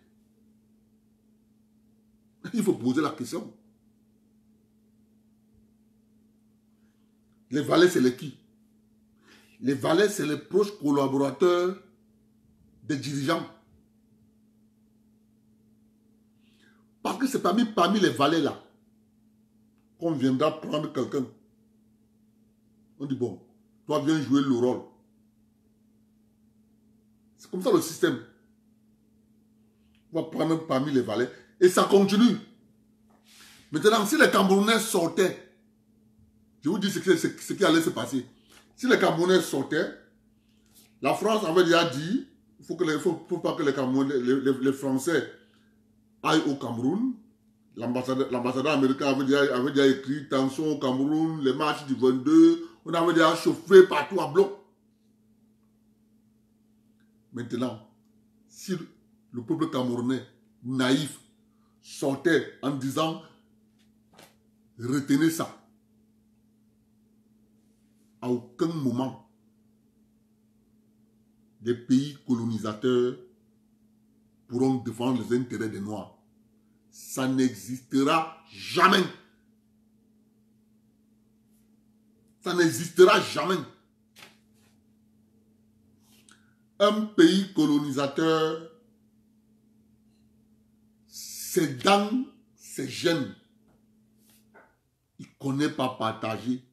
Il faut poser la question. Les valets, c'est les qui? Les valets, c'est les proches collaborateurs des dirigeants. Parce que c'est parmi les valets là qu'on viendra prendre quelqu'un. On dit bon, toi viens jouer le rôle. C'est comme ça le système. On va prendre parmi les valets. Et ça continue. Maintenant, si les Camerounais sortaient, je vous dis ce qui allait se passer. Si les Camerounais sortaient, la France avait déjà dit faut pas que les Camerounais, les Français aillent au Cameroun. L'ambassadeur américain avait déjà écrit tension au Cameroun, les marches du 22, on avait déjà chauffé partout à bloc. Maintenant, si le peuple camerounais naïf sortait en disant retenez ça, à aucun moment les pays colonisateurs pourront défendre les intérêts des Noirs. Ça n'existera jamais. Ça n'existera jamais. Un pays colonisateur, c'est dans ses gènes. Il ne connaît pas partager.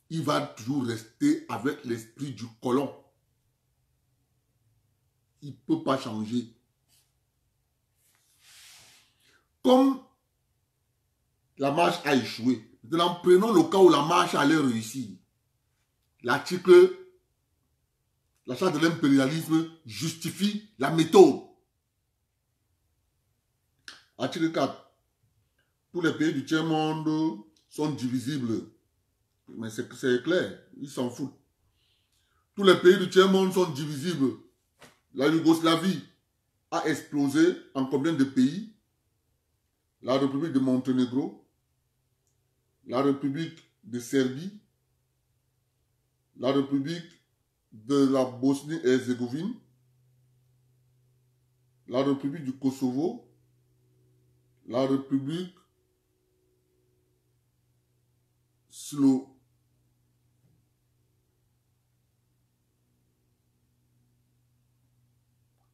Il va toujours rester avec l'esprit du colon. Il ne peut pas changer. Comme la marche a échoué, maintenant prenons le cas où la marche allait réussir. L'article, la charte de l'impérialisme justifie la méthode. Article 4. Tous les pays du tiers-monde sont divisibles. Mais c'est clair, ils s'en foutent. Tous les pays du tiers-monde sont divisibles. La Yougoslavie a explosé en combien de pays? La République de Monténégro, la République de Serbie, la République de la Bosnie-Herzégovine, la République du Kosovo, la République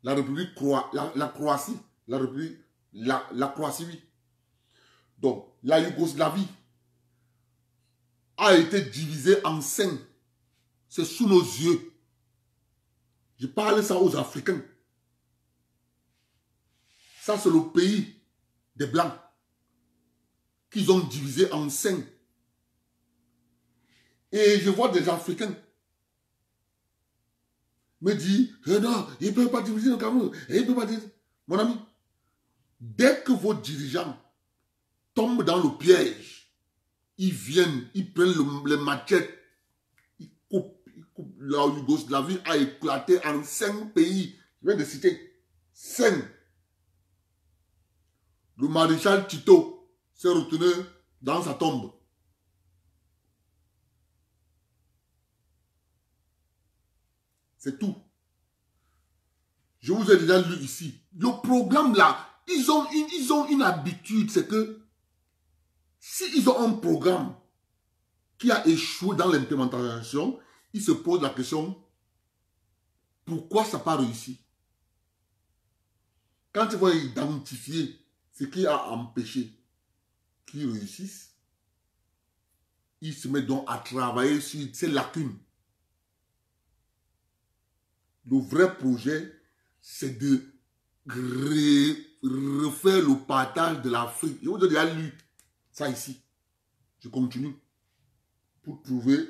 la Croatie, la Croatie, oui. Donc, la Yougoslavie a été divisée en 5. C'est sous nos yeux. Je parle ça aux Africains. Ça, c'est le pays des Blancs qu'ils ont divisé en 5. Et je vois des Africains me dire, non, ils ne peuvent pas diviser le Cameroun. Ils peuvent pas diviser. Mon ami, dès que vos dirigeants tombent dans le piège, ils viennent, ils prennent les machettes, ils coupent. La Yougoslavie a éclaté en 5 pays. Je viens de citer 5. Le maréchal Tito s'est retenu dans sa tombe. C'est tout. Je vous ai déjà lu ici. Le programme là, ils ont une habitude, c'est que s'ils ont un programme qui a échoué dans l'implémentation, ils se posent la question, pourquoi ça n'a pas réussi? Quand ils vont identifier ce qui a empêché qu'ils réussissent, ils se mettent donc à travailler sur ces lacunes. Le vrai projet, c'est de refaire le partage de l'Afrique. Je vous ai déjà lu ça ici. Je continue pour trouver.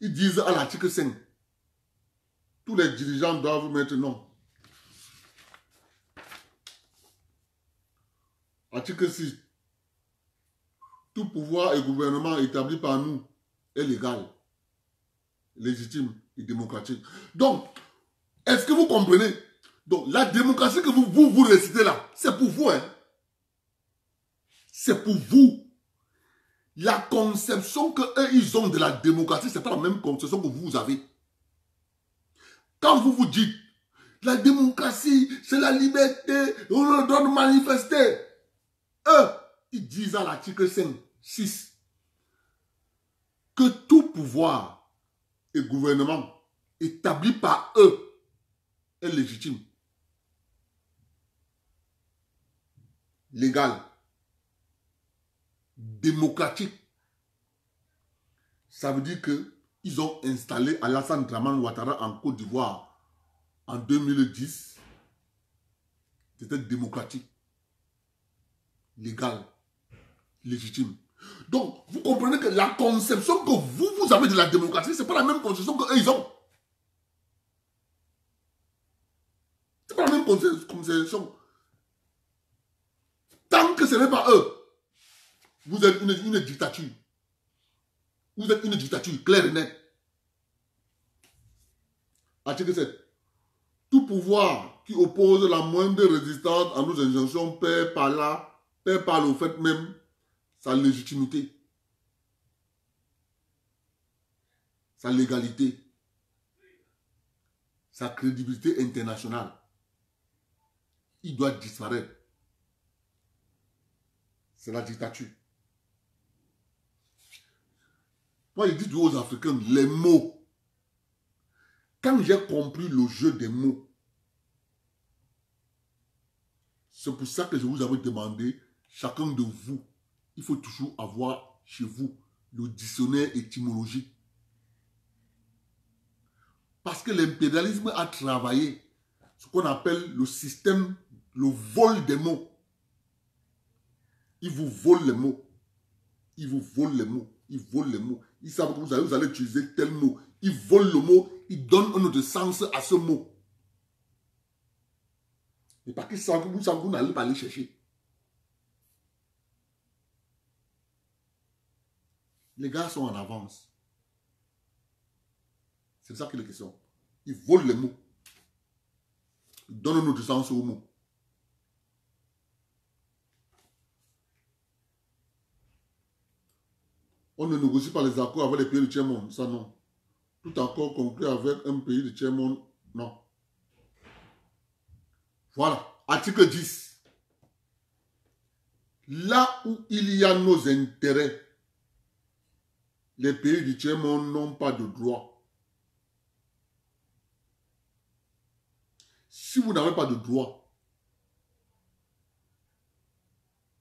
Ils disent à l'article 5, tous les dirigeants doivent mettre non. Article 6, tout pouvoir et gouvernement établi par nous est légal, légitime et démocratique. Donc, est-ce que vous comprenez? Donc, la démocratie que vous récitez là, c'est pour vous. Hein? C'est pour vous. La conception qu'eux, ils ont de la démocratie, ce n'est pas la même conception que vous avez. Quand vous vous dites, la démocratie, c'est la liberté, on leur doit manifester. Eux, ils disent à l'article 5, 6, que tout pouvoir et gouvernement établi par eux est légitime, légal, démocratique. Ça veut dire qu'ils ont installé Alassane Dramane Ouattara en Côte d'Ivoire en 2010. C'était démocratique, légal, légitime. Donc, vous comprenez que la conception que vous avez de la démocratie, ce n'est pas la même conception qu'eux, ils ont. concessions. Tant que ce n'est pas eux, vous êtes une dictature. Vous êtes une dictature claire et nette. Article 7. Tout pouvoir qui oppose la moindre résistance à nos injonctions perd par le fait même sa légitimité, sa légalité, sa crédibilité internationale. Il doit disparaître. C'est la dictature. Moi, je dis aux Africains, les mots. Quand j'ai compris le jeu des mots, c'est pour ça que je vous avais demandé, chacun de vous, il faut toujours avoir chez vous le dictionnaire étymologique. Parce que l'impérialisme a travaillé ce qu'on appelle le système, le vol des mots. Il vous vole les mots. Il vous vole les mots. Il vole les mots. Ils savent que vous allez utiliser tel mot. Ils volent le mot. Ils donnent un autre sens à ce mot. Et parce qu'ils savent que vous n'allez pas aller chercher. Les gars sont en avance. C'est ça qu'il est question. Ils volent les mots. Ils donnent un autre sens aux mots. On ne négocie pas les accords avec les pays du tiers-monde. Ça, non. Tout accord conclu avec un pays du tiers-monde, non. Voilà. Article 10. Là où il y a nos intérêts, les pays du tiers-monde n'ont pas de droit. Si vous n'avez pas de droit,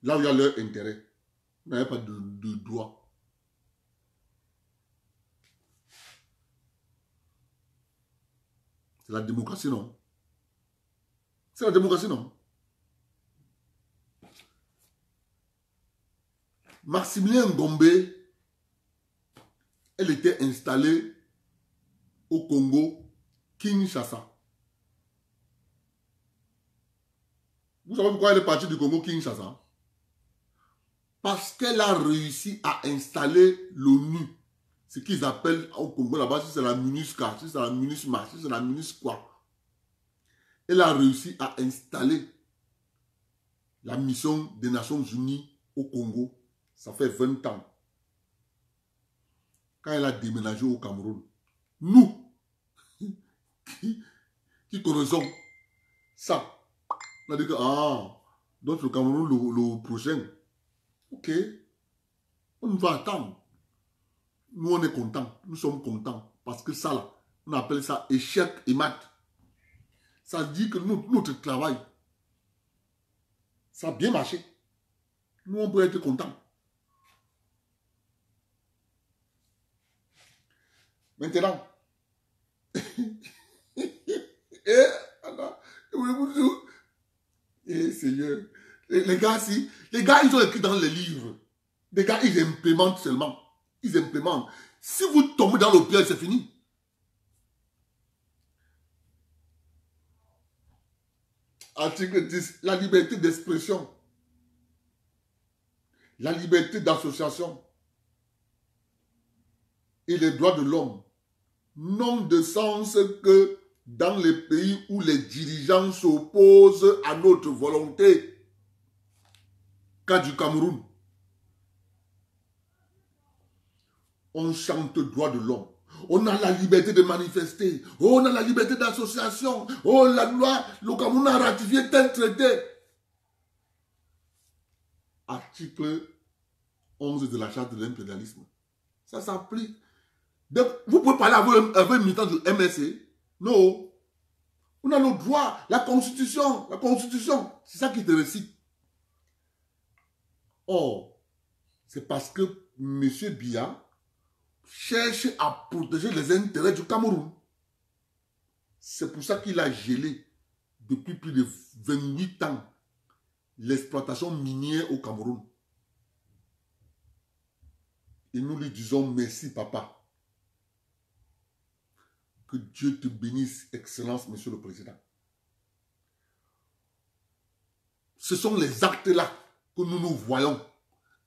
là où il y a leur intérêt, vous n'avez pas de droit. C'est la démocratie, non? C'est la démocratie, non? Maximilien Ngombe, elle était installée au Congo, Kinshasa. Vous savez pourquoi elle est partie du Congo, Kinshasa? Parce qu'elle a réussi à installer l'ONU. Ce qu'ils appellent au Congo là-bas, si c'est la MINUSCA, si c'est la MINUSMA, si c'est la MINUSQUA. Elle a réussi à installer la mission des Nations Unies au Congo. Ça fait 20 ans. Quand elle a déménagé au Cameroun, nous, qui connaissons ça, on a dit que, donc le Cameroun, le prochain, ok, on va attendre. Nous, on est contents. Nous sommes contents. Parce que ça, là, on appelle ça échec et mat. Ça dit que notre travail, ça a bien marché. Nous, on peut être contents. Maintenant, Seigneur, les gars, ils ont écrit dans les livres. Les gars, ils implémentent seulement. Ils implémentent. Si vous tombez dans le piège, c'est fini. Article 10, la liberté d'expression, la liberté d'association et les droits de l'homme n'ont de sens que dans les pays où les dirigeants s'opposent à notre volonté. Cas du Cameroun. On chante droit de l'homme. On a la liberté de manifester. On a la liberté d'association. Oh, la loi, le Cameroun a ratifié tel traité. Article 11 de la charte de l'impérialisme. Ça s'applique. Donc, vous pouvez parler avec un militant du MSC. Non. On a le droit. La constitution. C'est ça qui te récite. Or, c'est parce que M. Biya cherche à protéger les intérêts du Cameroun. C'est pour ça qu'il a gelé depuis plus de 28 ans l'exploitation minière au Cameroun. Et nous lui disons merci, papa. Que Dieu te bénisse, Excellence, Monsieur le Président. ce sont les actes-là que nous voyons.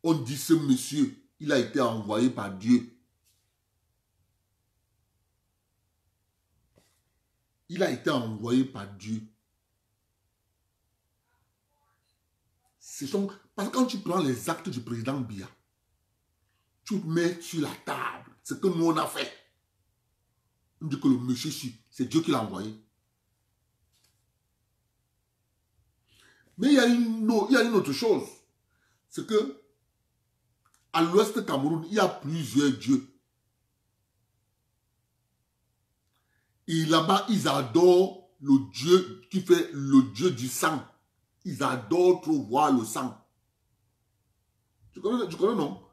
On dit ce monsieur, il a été envoyé par Dieu. Il a été envoyé par Dieu. Parce que quand tu prends les actes du président Biya, tu mets sur la table ce que nous on a fait. On dit que le monsieur, c'est Dieu qui l'a envoyé. Mais il y a une autre chose. C'est que à l'ouest du Cameroun, il y a plusieurs dieux. Et là-bas, ils adorent le Dieu qui fait le Dieu du sang. Ils adorent trop voir le sang. Tu connais non?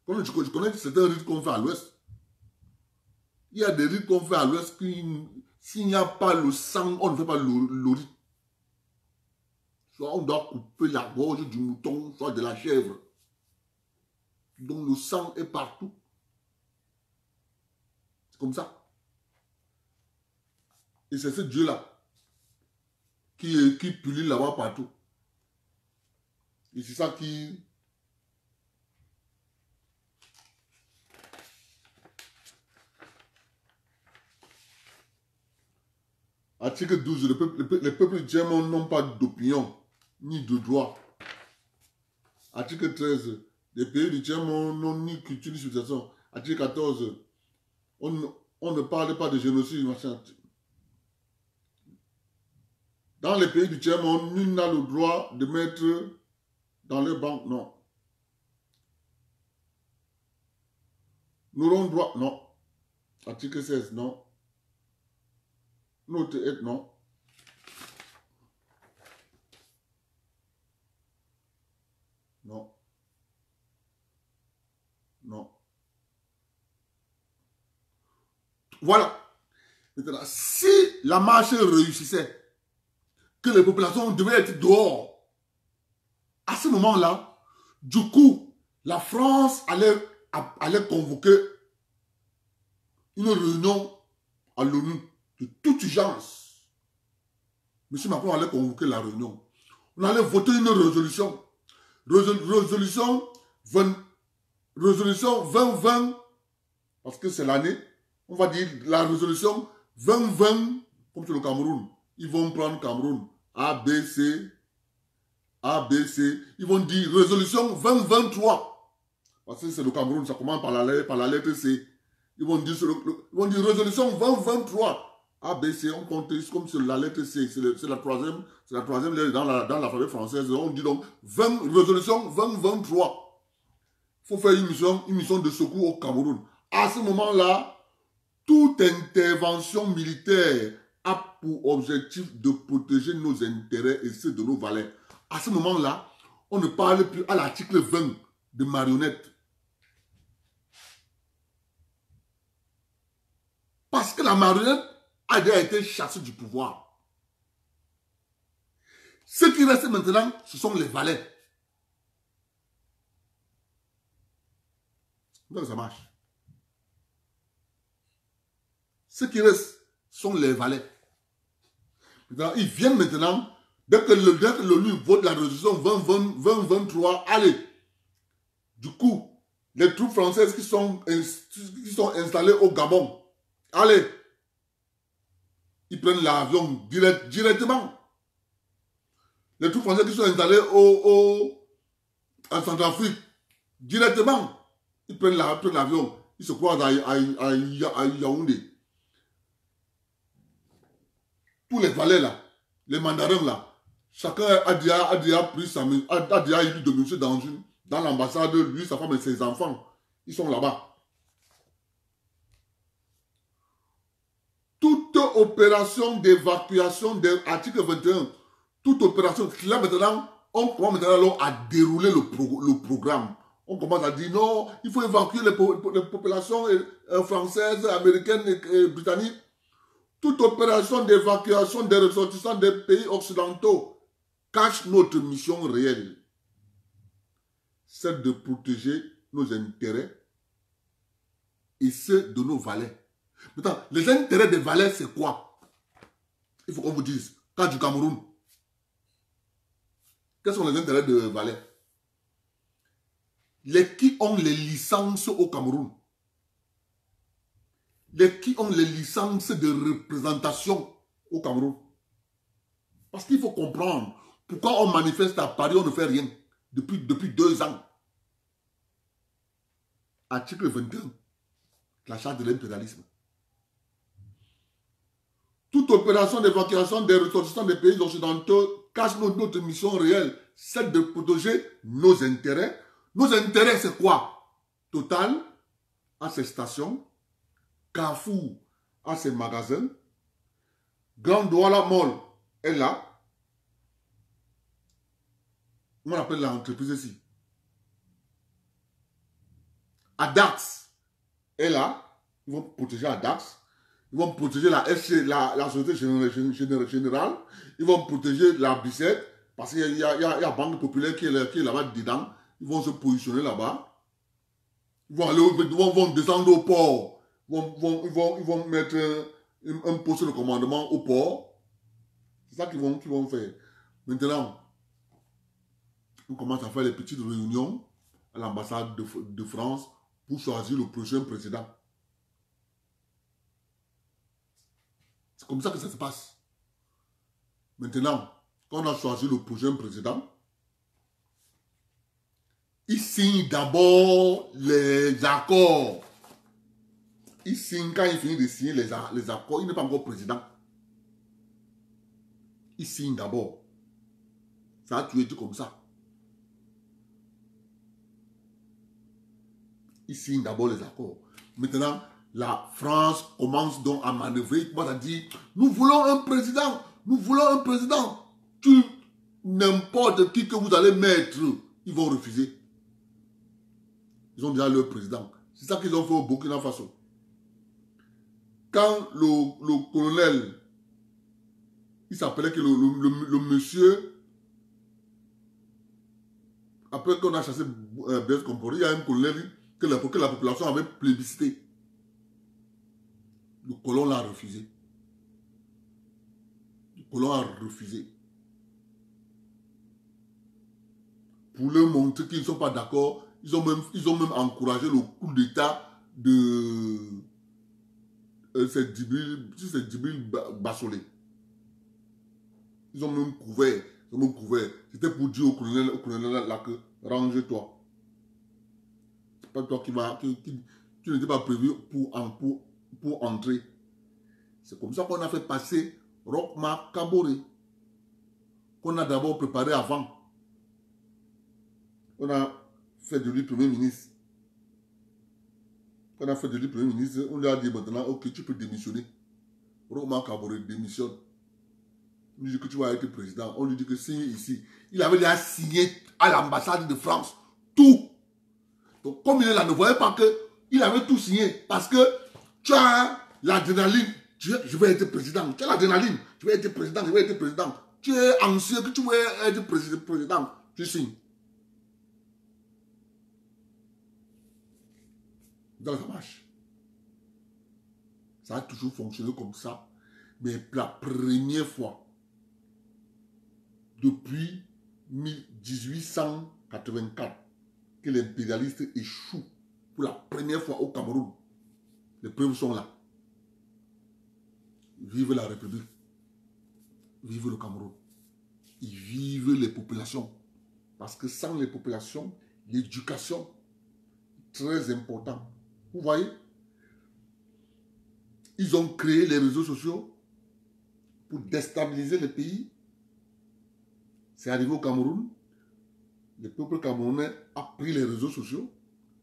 Je connais certains rites qu'on fait à l'ouest. Il y a des rites qu'on fait à l'ouest qui, s'il n'y a pas le sang, on ne fait pas le rite. Soit on doit couper la gorge du mouton, soit de la chèvre. Donc le sang est partout. C'est comme ça. Et c'est ce Dieu-là qui pullule là-bas partout. Et c'est ça qui... Article 12, les peuples djemons n'ont pas d'opinion, ni de droit. Article 13, les pays du djemon n'ont ni culture ni civilisation. Article 14, on ne parle pas de génocide. Dans les pays du djemon, nul n'a le droit de mettre dans les banques, non. Nous aurons droit, non. Article 16, non. Note 8, non. Non. Non. Voilà. Maintenant, si la marche réussissait, que les populations devaient être dehors, à ce moment-là, du coup, la France allait convoquer une réunion à l'ONU de toute urgence. M. Macron allait convoquer la réunion. On allait voter une résolution. Résolution 2020, parce que c'est l'année, on va dire la résolution 2020, comme c'est le Cameroun. Ils vont prendre Cameroun, A, B, C. Ils vont dire résolution 2023. Parce que c'est le Cameroun, ça commence par la lettre C. Ils vont dire résolution 2023. A, B, C, on compte comme sur la lettre C. C'est la troisième lettre dans l'alphabet française. On dit donc résolution 2023. Il faut faire une mission de secours au Cameroun. À ce moment-là, toute intervention militaire a pour objectif de protéger nos intérêts et ceux de nos valeurs. À ce moment-là, on ne parle plus à l'article 20 de marionnettes. Parce que la marionnette a déjà été chassée du pouvoir. Ce qui reste maintenant, ce sont les valets. Donc ça marche. Ce qui reste sont les valets. Maintenant, ils viennent maintenant, dès que l'ONU vote la résolution 2023, allez. Du coup, les troupes françaises qui sont installées au Gabon, allez. Ils prennent l'avion directement. Les troupes françaises qui sont installées en Centrafrique, directement. Ils prennent l'avion. Ils se croisent à Yaoundé. Tous les valets là, les mandarins là, chacun a déjà pris a déjà eu de monsieur dans l'ambassade, lui, sa femme et ses enfants. Ils sont là-bas. Toute opération d'évacuation de l'article 21, toute opération, là maintenant, on commence maintenant à dérouler le programme. On commence à dire non, il faut évacuer les populations françaises, américaines et britanniques. Toute opération d'évacuation des ressortissants des pays occidentaux cache notre mission réelle. C'est de protéger nos intérêts et ceux de nos valets. Maintenant, les intérêts des valets, c'est quoi? Il faut qu'on vous dise. Cas du Cameroun. Quels sont les intérêts de Valais? Les qui ont les licences au Cameroun. Les qui ont les licences de représentation au Cameroun. Parce qu'il faut comprendre pourquoi on manifeste à Paris, on ne fait rien. Depuis 2 ans. Article 21. La charte de l'impérialisme. Toute opération d'évacuation des ressortissants des pays occidentaux cache notre mission réelle, celle de protéger nos intérêts. Nos intérêts, c'est quoi? Total à ses stations, Carrefour à ses magasins, Grand Douala Mall est là. On appelle l'entreprise ici. Adax est là. Ils vont protéger Adax. Ils vont protéger la Société Générale. Ils vont protéger la Bicêtre. Parce qu'il y a Banque Populaire qui est là-bas dedans. Ils vont se positionner là-bas. Ils vont descendre au port. Ils vont mettre un poste de commandement au port. C'est ça qu'ils vont faire. Maintenant, on commence à faire les petites réunions à l'ambassade de France pour choisir le prochain président. C'est comme ça que ça se passe. Maintenant, quand on a choisi le prochain président, il signe d'abord les accords. Il signe, quand il finit de signer les accords, il n'est pas encore président. Il signe d'abord. Ça a tué tout comme ça. Il signe d'abord les accords. Maintenant, la France commence donc à manœuvrer. Il commence à dire, nous voulons un président. Nous voulons un président. N'importe qui que vous allez mettre, ils vont refuser. Ils ont déjà leur président. C'est ça qu'ils ont fait au Burkina Faso. Quand le colonel, il s'appelait que le monsieur, après qu'on a chassé Blaise Compaoré, il y a un colonel que la population avait plébiscité. Le colon l'a refusé. Le colon a refusé. Pour leur montrer qu'ils ne sont pas d'accord, ils ont même encouragé le coup d'État de Djibril Bassolé. Ils ont même couvert. C'était pour dire au colonel là que range-toi. C'est pas toi qui n'étais pas prévu pour entrer. C'est comme ça qu'on a fait passer Roch-Marc Kaboré, qu'on a d'abord préparé avant. On a fait de lui Premier ministre. On lui a dit maintenant, ok, tu peux démissionner. Roch-Marc Kaboré démissionne. On lui dit que tu vas être président. On lui dit que signe ici. Il avait déjà signé à l'ambassade de France. Tout. Donc, comme il est là, ne voyait pas qu'il avait tout signé. Parce que tu as l'adrénaline. Je vais être président. Tu as l'adrénaline. Je vais être président. Tu es anxieux que tu veux être président. Tu signes. Donc, ça marche. Ça a toujours fonctionné comme ça. Mais la première fois, depuis 1884, que l'impérialiste échoue pour la première fois au Cameroun. Les preuves sont là. Vive la République. Vive le Cameroun. Et vive les populations. Parce que sans les populations, l'éducation est très importante. Vous voyez? Ils ont créé les réseaux sociaux pour déstabiliser le pays. C'est arrivé au Cameroun. Le peuple camerounais a pris les réseaux sociaux,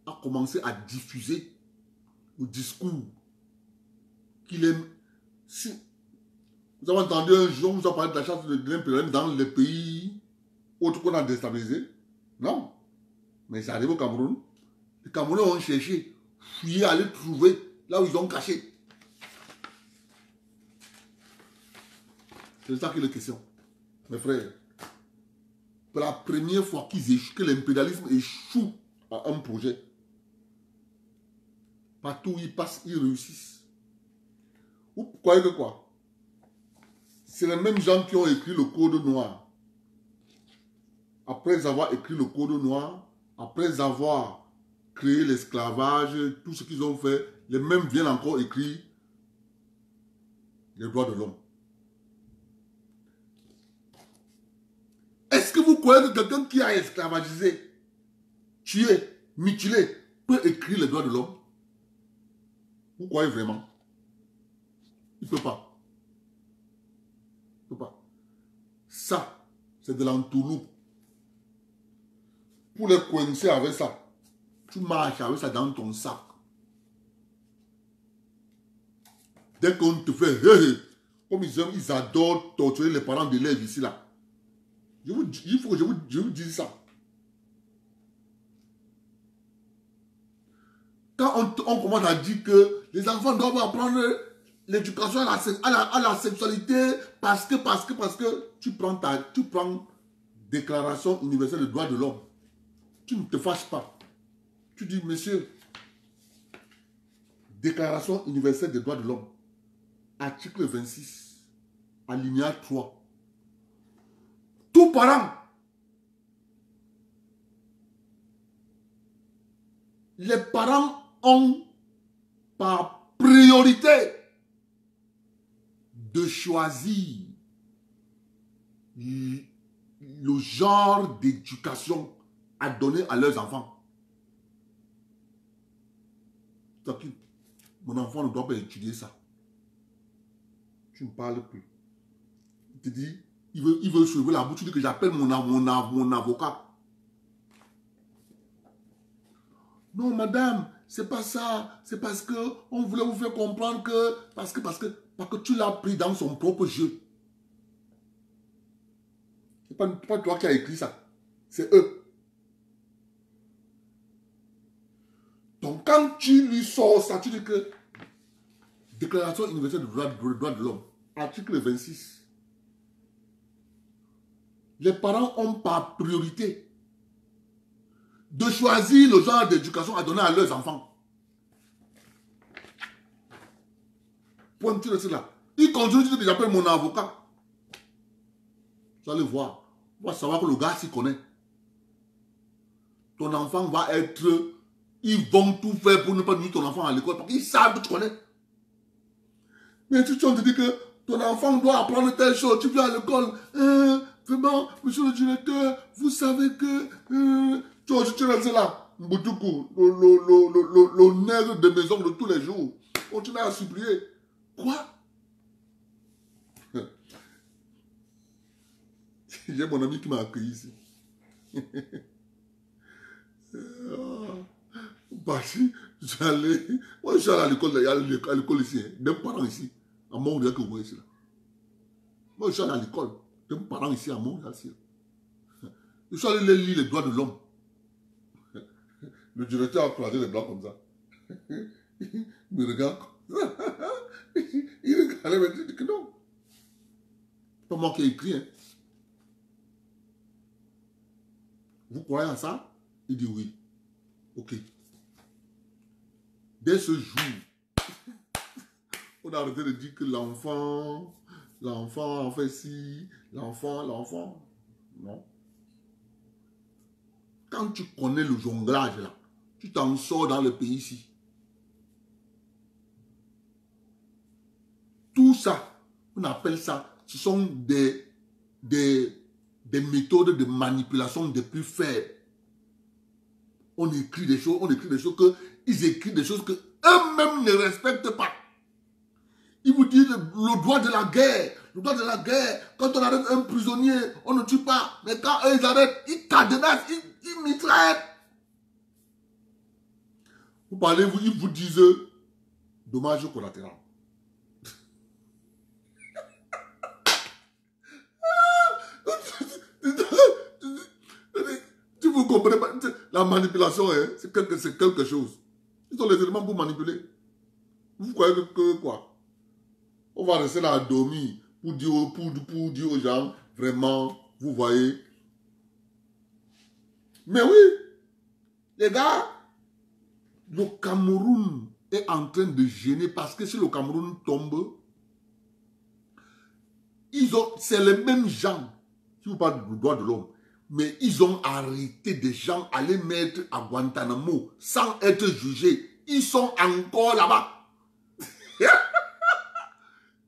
a commencé à diffuser le discours qu'il aime. Si vous avez entendu un jour, on vous a parlé de la charte de l'impérialisme dans les pays autres qu'on a déstabilisés. Non. Mais c'est arrivé au Cameroun. Les Camerounais ont cherché, fouillé, aller trouver là où ils ont caché. C'est ça qui est la question. Mes frères. Pour la première fois que l'impérialisme échoue à un projet, partout où ils passent, ils réussissent. Vous croyez que quoi? C'est les mêmes gens qui ont écrit le Code noir. après avoir écrit le Code noir, après avoir créé l'esclavage, tout ce qu'ils ont fait, les mêmes viennent encore écrire les droits de l'homme. Est-ce que vous croyez que quelqu'un qui a esclavagisé, tué, mutilé, peut écrire les droits de l'homme? Vous croyez vraiment? Il ne peut pas. Il ne peut pas. Ça, c'est de l'entourloupe. Pour les coincer avec ça, tu marches avec ça dans ton sac. Dès qu'on te fait, comme ils adorent torturer les parents d'élèves ici, là. Il faut que je vous dise ça. Quand on commence à dire que les enfants doivent apprendre l'éducation à la sexualité parce que tu prends Déclaration universelle des droits de l'homme. Tu ne te fâches pas. Tu dis, monsieur, Déclaration universelle des droits de l'homme, article 26, alinéa 3. Tout parent, les parents ont par priorité de choisir le genre d'éducation à donner à leurs enfants. Mon enfant ne doit pas étudier ça. Tu ne parles plus. Il te dit, il veut sauver la bouche. Tu dis que j'appelle mon avocat. Non, madame, c'est pas ça. C'est parce que on voulait vous faire comprendre que parce que tu l'as pris dans son propre jeu. C'est pas toi qui as écrit ça. C'est eux. Donc, quand tu lui sors ça, tu dis que Déclaration universelle des droits de l'homme, article 26. Les parents ont par priorité de choisir le genre d'éducation à donner à leurs enfants. Pointu de cela. Il continue de dire que j'appelle mon avocat. Vous allez voir. On va savoir que le gars s'y connaît. Ton enfant va être... Ils vont tout faire pour ne pas nuire ton enfant à l'école parce qu'ils savent que tu connais. Mais tu te dis que ton enfant doit apprendre telle chose. Tu viens à l'école. Vraiment, monsieur le directeur, vous savez que... tu restes là. Mboutoukou, le nègre de maison de tous les jours. Continue à supplier. Quoi? J'ai mon ami qui m'a accueilli ici. Moi, je suis allé à l'école ici. Des parents ici. À Montréal que vous voyez ici. Là. Moi, je suis allé à l'école. Des parents ici à Montréal. Ici. Je suis allé lire les droits de l'homme. Le directeur a croisé les blancs comme ça. Il me regarde comme ça. Il regarde et me dit que non. C'est pas moi qui ai écrit. Hein. Vous croyez à ça? Il dit oui. Ok. Dès ce jour, on a arrêté de dire que l'enfant en fait ci, l'enfant. Non. Quand tu connais le jonglage là, tu t'en sors dans le pays ici. Tout ça, on appelle ça, ce sont des méthodes de manipulation des plus faibles. On écrit des choses que ils écrivent des choses que eux-mêmes ne respectent pas. Ils vous disent le droit de la guerre. Le droit de la guerre, quand on arrête un prisonnier, on ne tue pas. Mais quand eux ils arrêtent, ils cadenassent, ils mitraillent. Vous parlez, ils vous disent dommage collatéral. Si vous comprenez pas, la manipulation, hein, c'est quelque chose. Ils ont les éléments pour manipuler. Vous croyez que quoi? On va rester là à dormir pour dire aux gens, vraiment, vous voyez. Mais oui, les gars, le Cameroun est en train de gêner parce que si le Cameroun tombe, c'est les mêmes gens qui vous parlent du droit de l'homme. Mais ils ont arrêté des gens à les mettre à Guantanamo sans être jugés. Ils sont encore là-bas.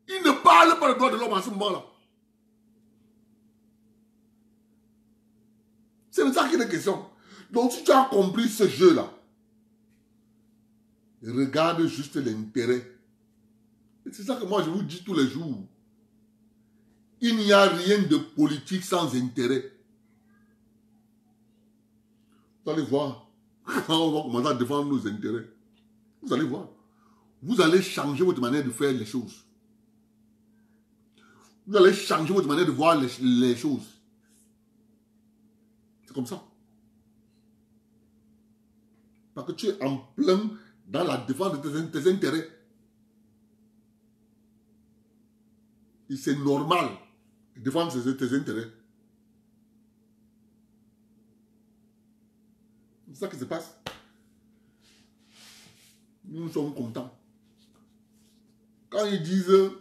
Ils ne parlent pas de droits de l'homme à ce moment-là. C'est de ça qu'il est question. Donc si tu as compris ce jeu-là, regarde juste l'intérêt. C'est ça que moi je vous dis tous les jours. Il n'y a rien de politique sans intérêt. Vous allez voir, quand on va commencer à défendre nos intérêts, vous allez voir. Vous allez changer votre manière de faire les choses. Vous allez changer votre manière de voir les choses. C'est comme ça. Parce que tu es en plein dans la défense de tes intérêts. Et c'est normal de défendre tes intérêts. C'est ça qui se passe. Nous sommes contents. Quand ils disent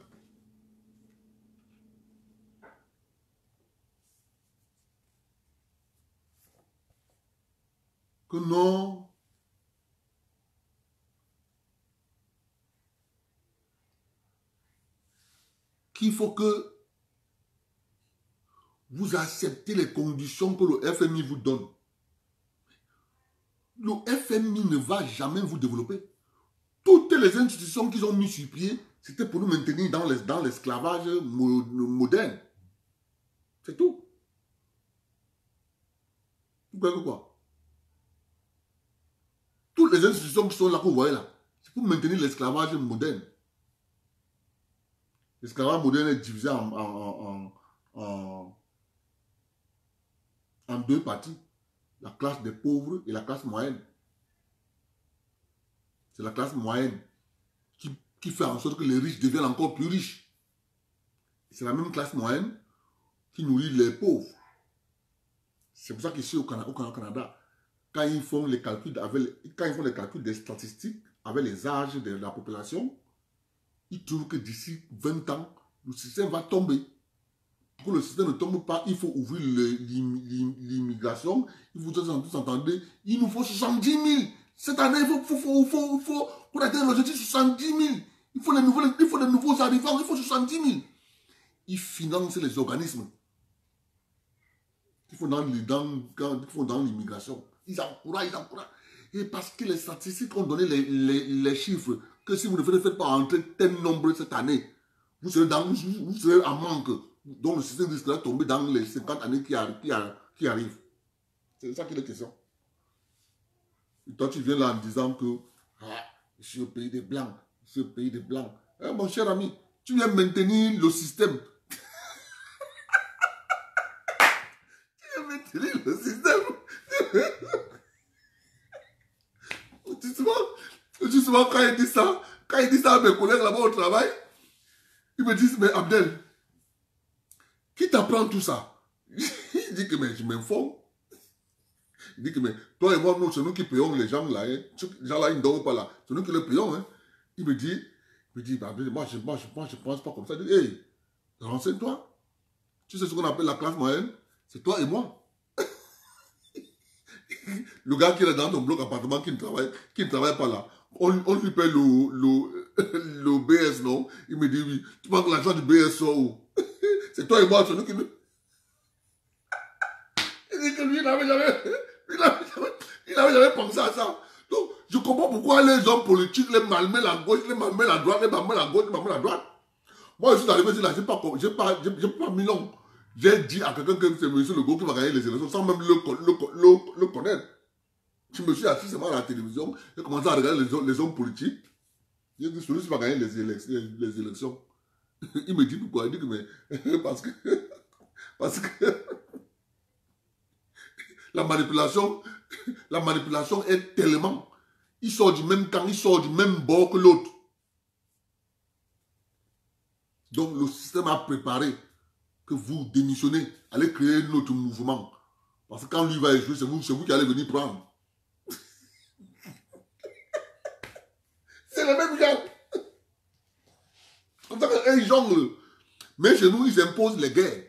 que non, qu'il faut que vous acceptez les conditions que le FMI vous donne. Le FMI ne va jamais vous développer. Toutes les institutions qu'ils ont mis sur pied, c'était pour nous maintenir dans l'esclavage moderne. C'est tout. Vous comprenez quoi? Toutes les institutions qui sont là, que vous voyez là, c'est pour maintenir l'esclavage moderne. L'esclavage moderne est divisé en deux parties. La classe des pauvres et la classe moyenne. C'est la classe moyenne qui fait en sorte que les riches deviennent encore plus riches. C'est la même classe moyenne qui nourrit les pauvres. C'est pour ça qu'ici au Canada, quand ils font les calculs des statistiques avec les âges de la population, ils trouvent que d'ici 20 ans, le système va tomber. Pour que le système ne tombe pas, il faut ouvrir l'immigration. Il faut tous entendre, il nous faut 70 000. Cette année, pour atteindre l'objectif 70 000. Il faut de nouveaux arrivants, il faut 70 000. Ils financent les organismes. Ils font dans l'immigration. Ils encouragent. Et parce que les statistiques ont donné les chiffres, que si vous ne faites pas entrer tel nombre cette année, vous serez en manque. Donc le système risquera de tomber dans les 50 années qui arrivent. C'est ça qui est la question. Et toi, tu viens là en disant que je suis au pays des Blancs. Je suis au pays des Blancs. Eh, mon cher ami, tu viens maintenir le système. Tu viens maintenir le système. Justement, quand il dit ça à mes collègues là-bas au travail, ils me disent, mais Abdel, qui t'apprend tout ça? Il dit que mais je m'informe. Il dit que mais toi et moi, c'est nous qui payons les gens là. Hein. Les gens là, ils ne dorment pas là. C'est nous qui les payons. Hein. Il me dit bah, moi je pense pas comme ça. Il dit, hey, renseigne-toi. Tu sais ce qu'on appelle la classe moyenne? C'est toi et moi. Le gars qui est dans ton bloc appartement qui ne travaille pas là. On lui paye le BS, non? Il me dit oui. Tu penses que l'argent du BS sort où? C'est toi et moi, c'est nous qui nous... Il dit que lui, il n'avait jamais pensé à ça. Donc, je comprends pourquoi les hommes politiques les malmènent à gauche, les malmènent à droite, les malmènent à gauche, les malmènent à droite. Moi, je suis arrivé là, j'ai pas mis long. J'ai dit à quelqu'un que c'est M. Legault qui va gagner les élections sans même le connaître. Je me suis assis seulement à la télévision, j'ai commencé à regarder les hommes politiques. J'ai dit, celui qui va gagner les élections. Il me dit pourquoi? Il dit que mais parce que la manipulation est tellement... Il sort du même camp, il sort du même bord que l'autre. Donc le système a préparé que vous démissionnez, allez créer notre mouvement. Parce que quand lui va échouer, c'est vous qui allez venir prendre. C'est le même genre. Comme ça qu'ils jonglent. Mais chez nous, ils imposent les guerres.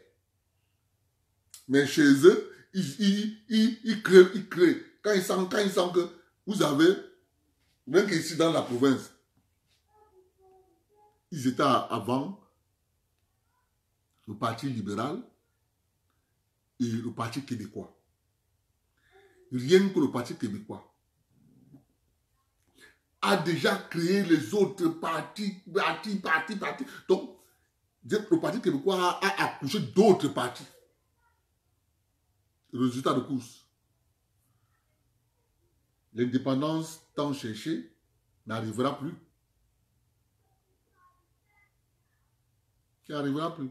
Mais chez eux, ils créent. Quand ils sentent que vous avez, même qu'ici dans la province, ils étaient avant le Parti libéral et le Parti québécois. Rien que le Parti québécois a déjà créé les autres partis. Donc, le Parti québécois a accouché d'autres partis. Le résultat de course. L'indépendance tant cherchée n'arrivera plus. Qui n'arrivera plus.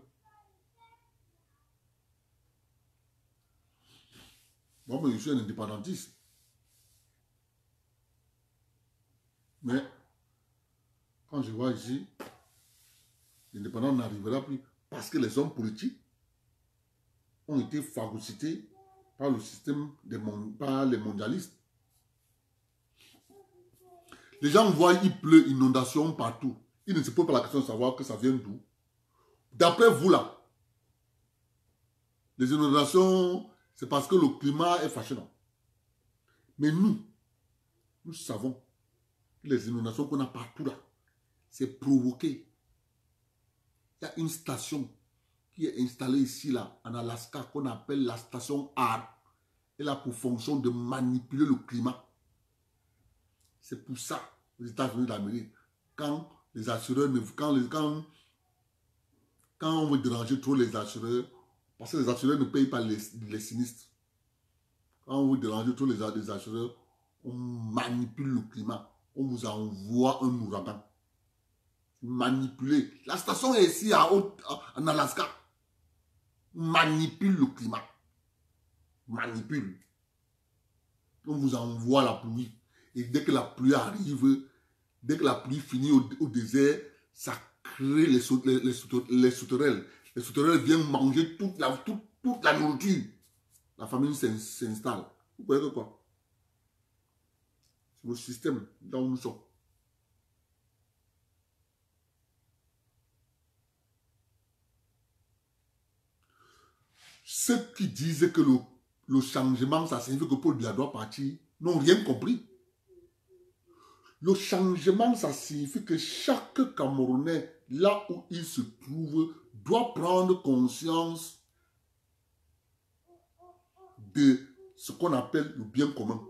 Moi, je suis un indépendantiste. Mais, quand je vois ici, l'indépendance n'arrivera plus parce que les hommes politiques ont été phagocytés par le système, par les mondialistes. Les gens voient, il pleut, inondation partout. Ils ne se posent pas la question de savoir que ça vient d'où. D'après vous là, les inondations, c'est parce que le climat est fâcheux. Mais nous savons que les inondations qu'on a partout là, c'est provoqué. Il y a une station qui est installée ici là, en Alaska, qu'on appelle la station ARP. Elle a pour fonction de manipuler le climat. C'est pour ça, aux États-Unis d'Amérique, quand les assureurs, quand on veut déranger trop les assureurs, parce que les assureurs ne payent pas les sinistres. Quand on veut déranger trop les assureurs, on manipule le climat. On vous envoie un ouragan. Manipuler. La station est ici en Alaska. Manipule le climat. Manipule. On vous envoie la pluie. Et dès que la pluie arrive, dès que la pluie finit au désert, ça crée les sauterelles. Les sauterelles viennent manger toute la nourriture. La famine s'installe. Vous voyez quoi? C'est le système dont nous sommes. Ceux qui disaient que le changement, ça signifie que Paul Biya doit partir, n'ont rien compris. Le changement, ça signifie que chaque Camerounais, là où il se trouve, doit prendre conscience de ce qu'on appelle le bien commun.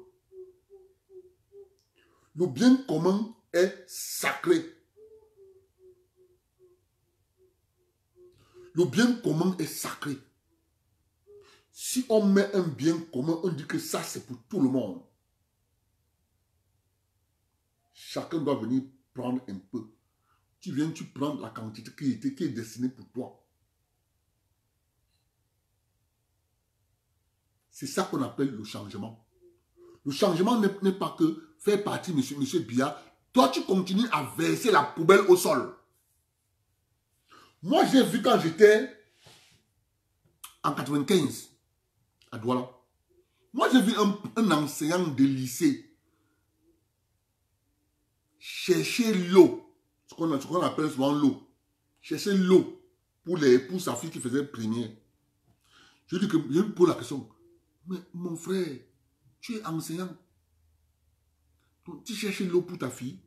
Le bien commun est sacré. Le bien commun est sacré. Si on met un bien commun, on dit que ça c'est pour tout le monde. Chacun doit venir prendre un peu. Tu viens, tu prends la quantité qui est destinée pour toi. C'est ça qu'on appelle le changement. Le changement n'est pas que faire partie, monsieur Biya. Toi, tu continues à verser la poubelle au sol. Moi, j'ai vu quand j'étais en 95 à Douala. Moi, j'ai vu un enseignant de lycée chercher l'eau, ce qu'on appelle souvent l'eau. Chercher l'eau pour sa fille qui faisait première. Je lui pose la question. Mais mon frère, tu es enseignant. Donc, tu cherches l'eau pour ta fille.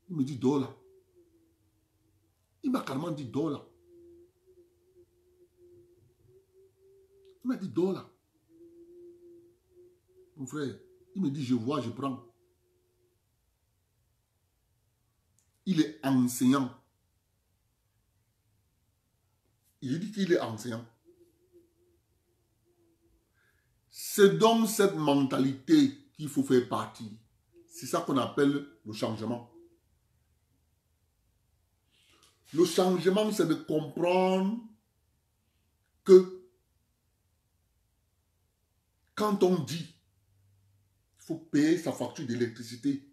Il me dit, dors là. Il m'a carrément dit, dors là. Il m'a dit, dors là. Mon frère, il me dit, je vois, je prends. Il est enseignant. Il dit qu'il est enseignant. C'est donc cette mentalité qu'il faut faire partie. C'est ça qu'on appelle le changement. Le changement, c'est de comprendre que quand on dit qu'il faut payer sa facture d'électricité,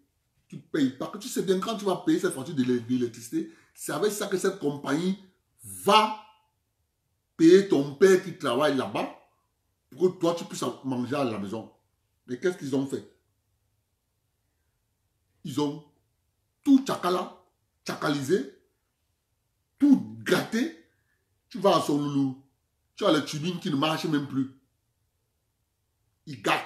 tu ne payes pas. Que tu sais bien, quand tu vas payer cette facture d'électricité, c'est avec ça que cette compagnie va payer ton père qui travaille là-bas pour que toi, tu puisses manger à la maison. Mais qu'est-ce qu'ils ont fait? Ils ont tout tchakalisé, tout gâté. Tu vas à Sonloulou, Tu as les turbines qui ne marchent même plus. Ils gâtent.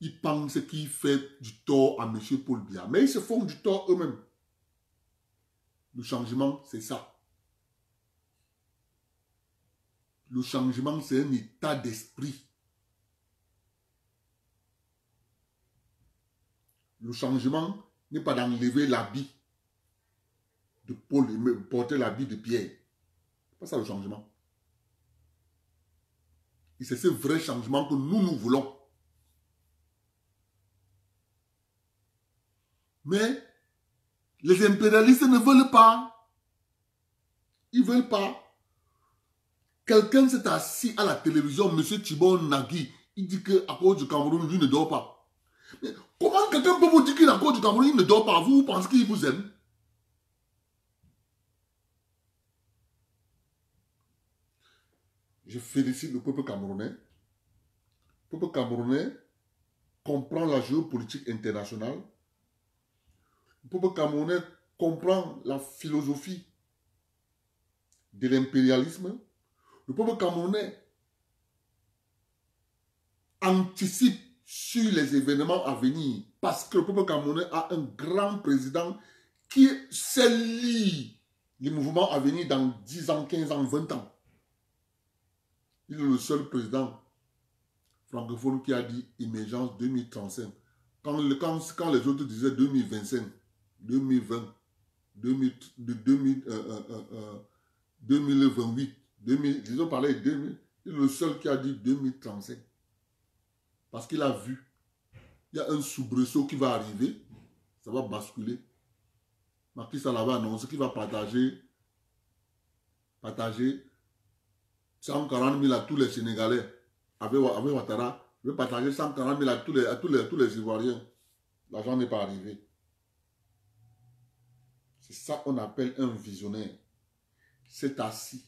Ils pensent qu'ils font du tort à M. Paul Biya. Mais ils se font du tort eux-mêmes. Le changement, c'est ça. Le changement, c'est un état d'esprit. Le changement n'est pas d'enlever l'habit de Paul et porter l'habit de Pierre. C'est pas ça le changement. Et c'est ce vrai changement que nous voulons. Mais les impérialistes ne veulent pas. Ils ne veulent pas. Quelqu'un s'est assis à la télévision, M. Thibon Nagui, il dit qu'à cause du Cameroun, lui ne dort pas. Mais comment quelqu'un peut vous dire qu'à cause du Cameroun, il ne dort pas? Vous pensez qu'il vous aime? Je félicite le peuple camerounais. Le peuple camerounais comprend la géopolitique internationale. Le peuple camerounais comprend la philosophie de l'impérialisme. Le peuple camerounais anticipe sur les événements à venir parce que le peuple camerounais a un grand président qui sait lire les mouvements à venir dans 10 ans, 15 ans, 20 ans. Il est le seul président francophone qui a dit émergence 2035. Quand les autres disaient 2025, 2020, 2028, ils ont parlé de 2000, il est le seul qui a dit 2035. Parce qu'il a vu, il y a un soubresaut qui va arriver, ça va basculer. Macky Sall avait annoncé qu'il va partager 140 000 à tous les Sénégalais. Avec Ouattara, il veut partager 140 000 à tous les Ivoiriens. L'argent n'est pas arrivé. C'est ça qu'on appelle un visionnaire. Il s'est assis.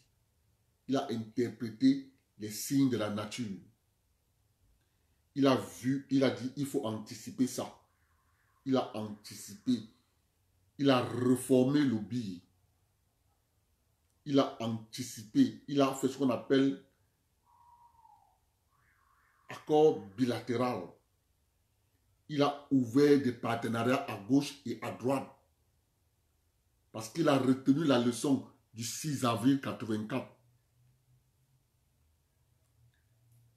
Il a interprété les signes de la nature. Il a vu, il a dit, il faut anticiper ça. Il a anticipé. Il a reformé le billet. Il a anticipé. Il a fait ce qu'on appelle accord bilatéral. Il a ouvert des partenariats à gauche et à droite. Parce qu'il a retenu la leçon du 6 avril 1984.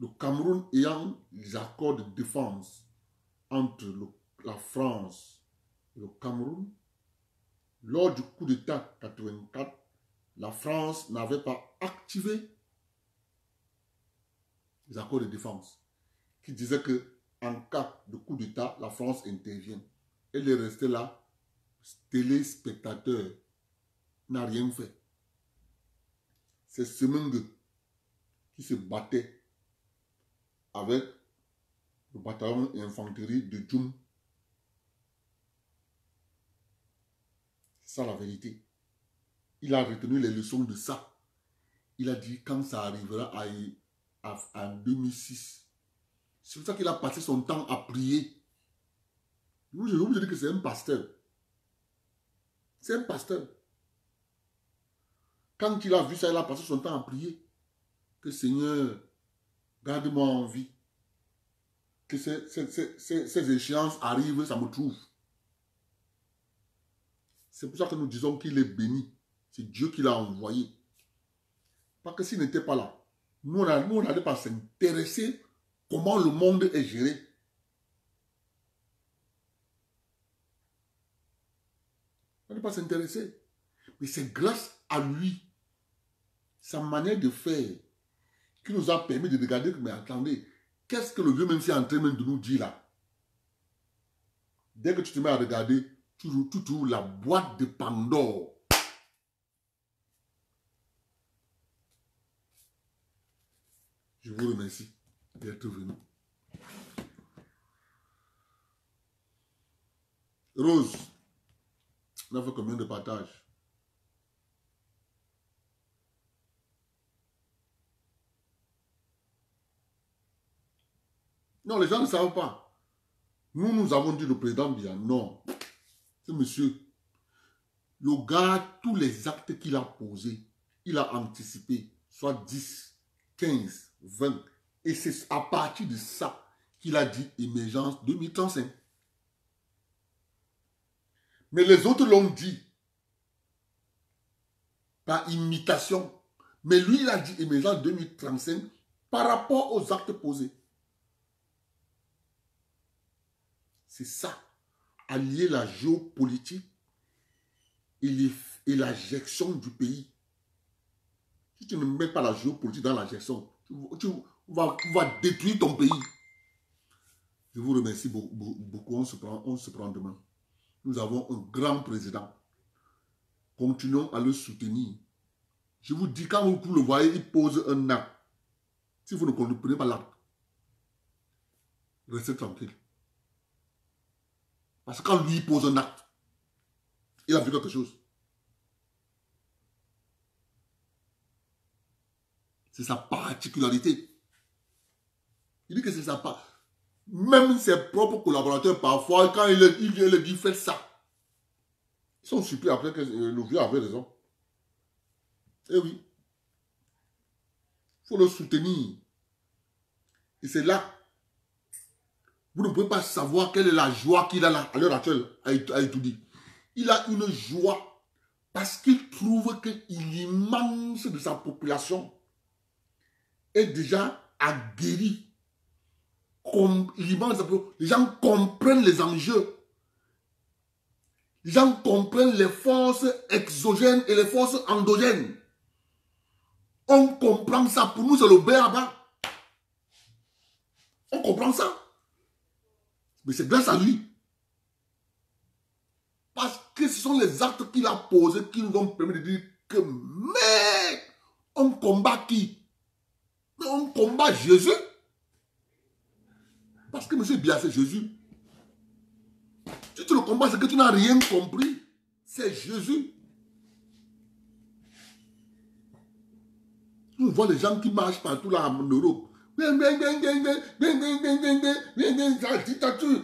Le Cameroun ayant les accords de défense entre la France et le Cameroun, lors du coup d'État 1984, la France n'avait pas activé les accords de défense qui disaient qu'en cas de coup d'État, la France intervient. Elle est restée là, téléspectateur, n'a rien fait. C'est Semengue qui se battait avec le bataillon d'infanterie de Djoum. C'est ça la vérité. Il a retenu les leçons de ça. Il a dit quand ça arrivera en 2006. C'est pour ça qu'il a passé son temps à prier. Je vous dis que c'est un pasteur. C'est un pasteur. Quand il a vu ça, il a passé son temps à prier. Que Seigneur, garde-moi en vie. Que ces échéances arrivent, ça me trouve. C'est pour ça que nous disons qu'il est béni. C'est Dieu qui l'a envoyé. Parce que s'il n'était pas là, nous, on n'allait pas s'intéresser comment le monde est géré. On n'allait pas s'intéresser. Mais c'est grâce à lui, sa manière de faire, qui nous a permis de regarder, mais attendez, qu'est-ce que le vieux même est en train de nous dire là? Dès que tu te mets à regarder, tu trouves la boîte de Pandore. Je vous remercie d'être venu. Rose, on a fait combien de partages? Non, les gens ne savent pas. Nous avons dit le président Biya. Non. Ce monsieur, le gars, tous les actes qu'il a posés, il a anticipé. soit 10, 15, 20. Et c'est à partir de ça qu'il a dit émergence 2035. Mais les autres l'ont dit par imitation. Mais lui, il a dit émergence 2035 par rapport aux actes posés. C'est ça, allier la géopolitique et la gestion du pays. Si tu ne mets pas la géopolitique dans la gestion, tu vas détruire ton pays. Je vous remercie beaucoup. On se prend demain. Nous avons un grand président. Continuons à le soutenir. Je vous dis, quand vous le voyez, il pose un acte. Si vous ne comprenez pas l'acte, restez tranquille. Parce que quand lui pose un acte, il a vu quelque chose. C'est sa particularité. Il dit que c'est sa part. Même ses propres collaborateurs, parfois, quand il leur dit, faites ça. Ils sont surpris après que le vieux avait raison. Eh oui. Il faut le soutenir. Et c'est là. Vous ne pouvez pas savoir quelle est la joie qu'il a là, à l'heure actuelle à étudier. Il a une joie parce qu'il trouve que l'immense de sa population est déjà aguerri. Les gens comprennent les enjeux. Les gens comprennent les forces exogènes et les forces endogènes. On comprend ça. Pour nous, c'est le b.a.-ba. On comprend ça. Mais c'est grâce à lui. Parce que ce sont les actes qu'il a posés qui nous ont permis de dire que, mais, on combat qui? Mais on combat Jésus. Parce que M. Biya, c'est Jésus. Si tu le combats, c'est que tu n'as rien compris. C'est Jésus. On voit les gens qui marchent partout là en Europe. La dictature.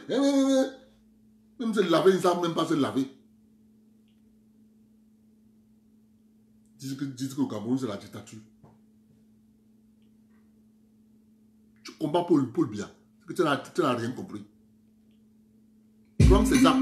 Même se laver, ils ne savent même pas se laver. Disent que le Cameroun, c'est la dictature. Tu combats pour le bien. C'est que tu n'as rien compris. Donc c'est ça.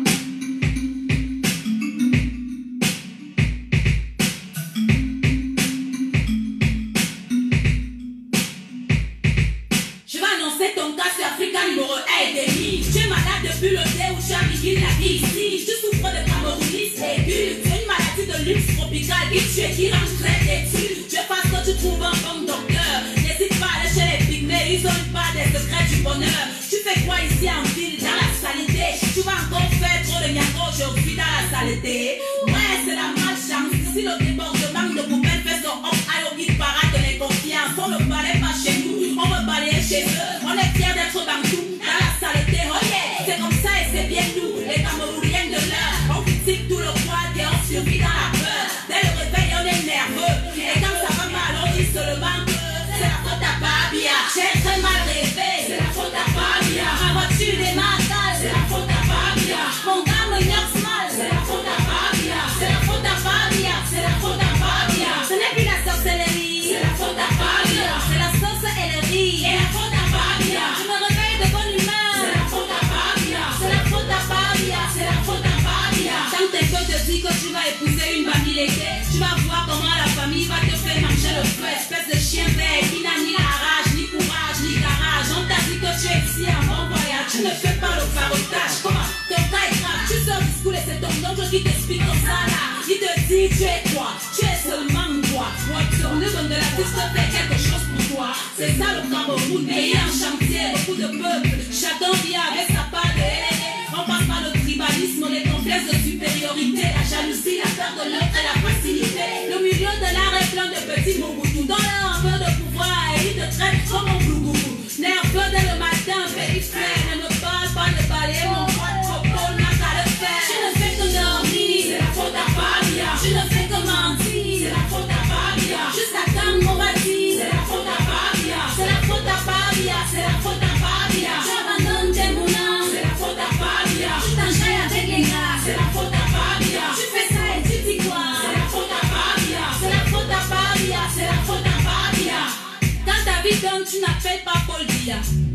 Depuis le dé où Charlie Gil l'a dit ici, je souffre de camorronisme aigu. C'est une maladie de luxe tropicale qui tue et qui rend très têtu. Je pense que tu trouves un bon docteur. N'hésite pas à aller chez les pygmées, ils ont pas des secrets du bonheur. Tu fais quoi ici en ville, dans la saleté? Tu vas encore faire trop de niaco aujourd'hui dans la saleté. Ouais, c'est la malchance. Ici le débordement de poubelles fait son homme à qui parade de l'inconfiance. On ne balaye pas chez nous, on veut balayer chez eux. On est fiers d'être bantou dans la saleté. Oh yeah! C'est comme ça et c'est bien nous, les Camerouniens de l'heure. On critique tout le quad et on survit dans la peur. Dès le réveil, on est nerveux. Et quand ça va mal, on dit seulement que c'est la faute à Babia. J'ai très mal rêvé, c'est la faute à Babia. Ma voiture est matale, c'est la faute à Babia. Mon gars me nurse mal, c'est la faute à Babia. C'est la faute à Babia, c'est la faute à Babia. Ce n'est plus la sorcellerie, c'est la faute à Babia. C'est la sauce et le riz, et la faute à Babia. Je me réveille de bonne humeur, c'est la faute à Babia. C'est la faute à Babia, c'est la faute à Babia. Quand tes potes te disent que tu vas épouser une bamileke, tu vas voir comment la famille va te faire manger le feu. Espèce de chien vert qui n'a ni la rage, ni courage, ni garage. On t'a dit que tu es ici en bon voyage. Tu ne fais pas le farotage. Comment? Ton cas est grave. Tu sors du school et c'est ton oncle qui t'explique comme ça là. Il te dit tu es quoi? Tu es seulement toi. Moi, sur le bon de la piste, fais quelque chose pour toi. C'est ça le Cameroun, pays en chantier, beaucoup de peuples. Chacun vit avec sa part de haine. On passe par le tribalisme, les complexes de supériorité, la jalousie, la peur de l'autre et la facilité. Le milieu de l'art est plein de petits mouboutou. Dans leur peu de pouvoir, et ils te traitent comme un blougoubou. Nerveux dès le matin, petit frère, ne me parle pas de balayer mon pote, trop beau, n'a qu'à le faire. Je ne fais que dormir, c'est la faute à Babia. Je ne fais que mentir, c'est la faute à Babia. Jusqu'à quand on va dire, c'est la faute à Babia. C'est la faute à Babia,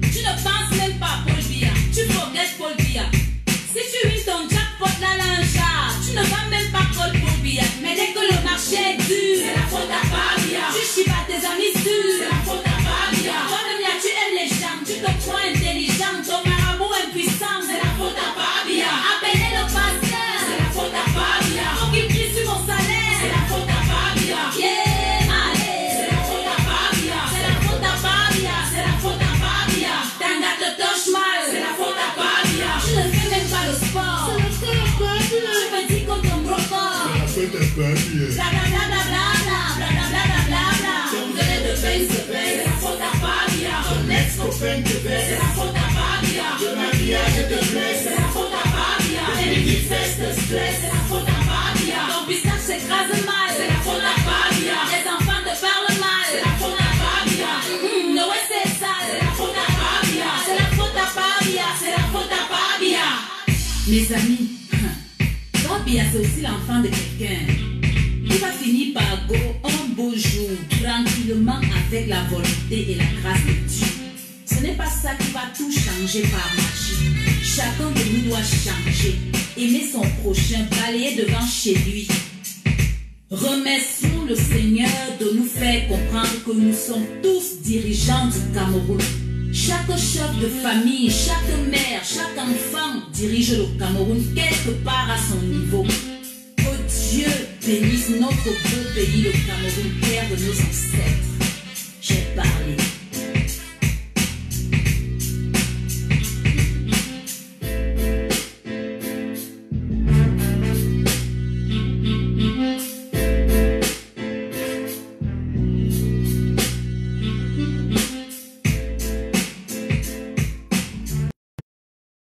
Tu ne penses même pas à Paul Biya. Tu progresses Paul Biya. Si tu wins ton jackpot la linja, tu ne vas même pas call Paul Biya. Mais dès que le marché est dur, c'est la faute à Fabia. Tu chibas tes amis sûrs, c'est la faute à Fabia. Toi le mien, tu aimes les gens, tu te crois intelligent. Ton marabout impuissant, c'est la faute à Fabia. Appelez le pasteur, c'est la faute à Fabia. Faut qu'il prie sur mon salaire, c'est la faute à Fabia. Yeah, allez, c'est la faute à Fabia. C'est la faute à Fabia, c'est la faute à Fabia. Tanga te touche mal, c'est la faute à Fabia. Je ne fais même pas le sport, c'est la faute à Fabia. Je me dis qu'on tombe trop fort, c'est la faute à Fabia. Bla bla bla bla bla bla bla bla bla bla. Ton délai de veille se paye, c'est la faute à Fabia. Ton ex-copain te baisse, c'est la faute à Fabia. Le mariage te blesse, c'est la faute à Fabia. Les petites fesses te stressent, c'est la faute à Fabia. Ton pistache s'écrase mal, c'est la faute à Fabia. Les enfants te parlent mal, c'est la faute à Fabia. Noé c'est sale, c'est la faute à Fabia. C'est la faute à Fabia, c'est la faute à Fabia. Mes amis, Fabia c'est aussi l'enfant de quelqu'un qui va finir par go un beau jour, tranquillement avec la volonté et la grâce de Dieu. Ce n'est pas ça qui va tout changer par magie. Chacun de nous doit changer, aimer son prochain, balayer devant chez lui. Remercions le Seigneur de nous faire comprendre que nous sommes tous dirigeants du Cameroun. Chaque chef de famille, chaque mère, chaque enfant dirige le Cameroun quelque part à son niveau. Que Dieu bénisse notre beau pays, le Cameroun, terre de nos ancêtres. J'ai parlé.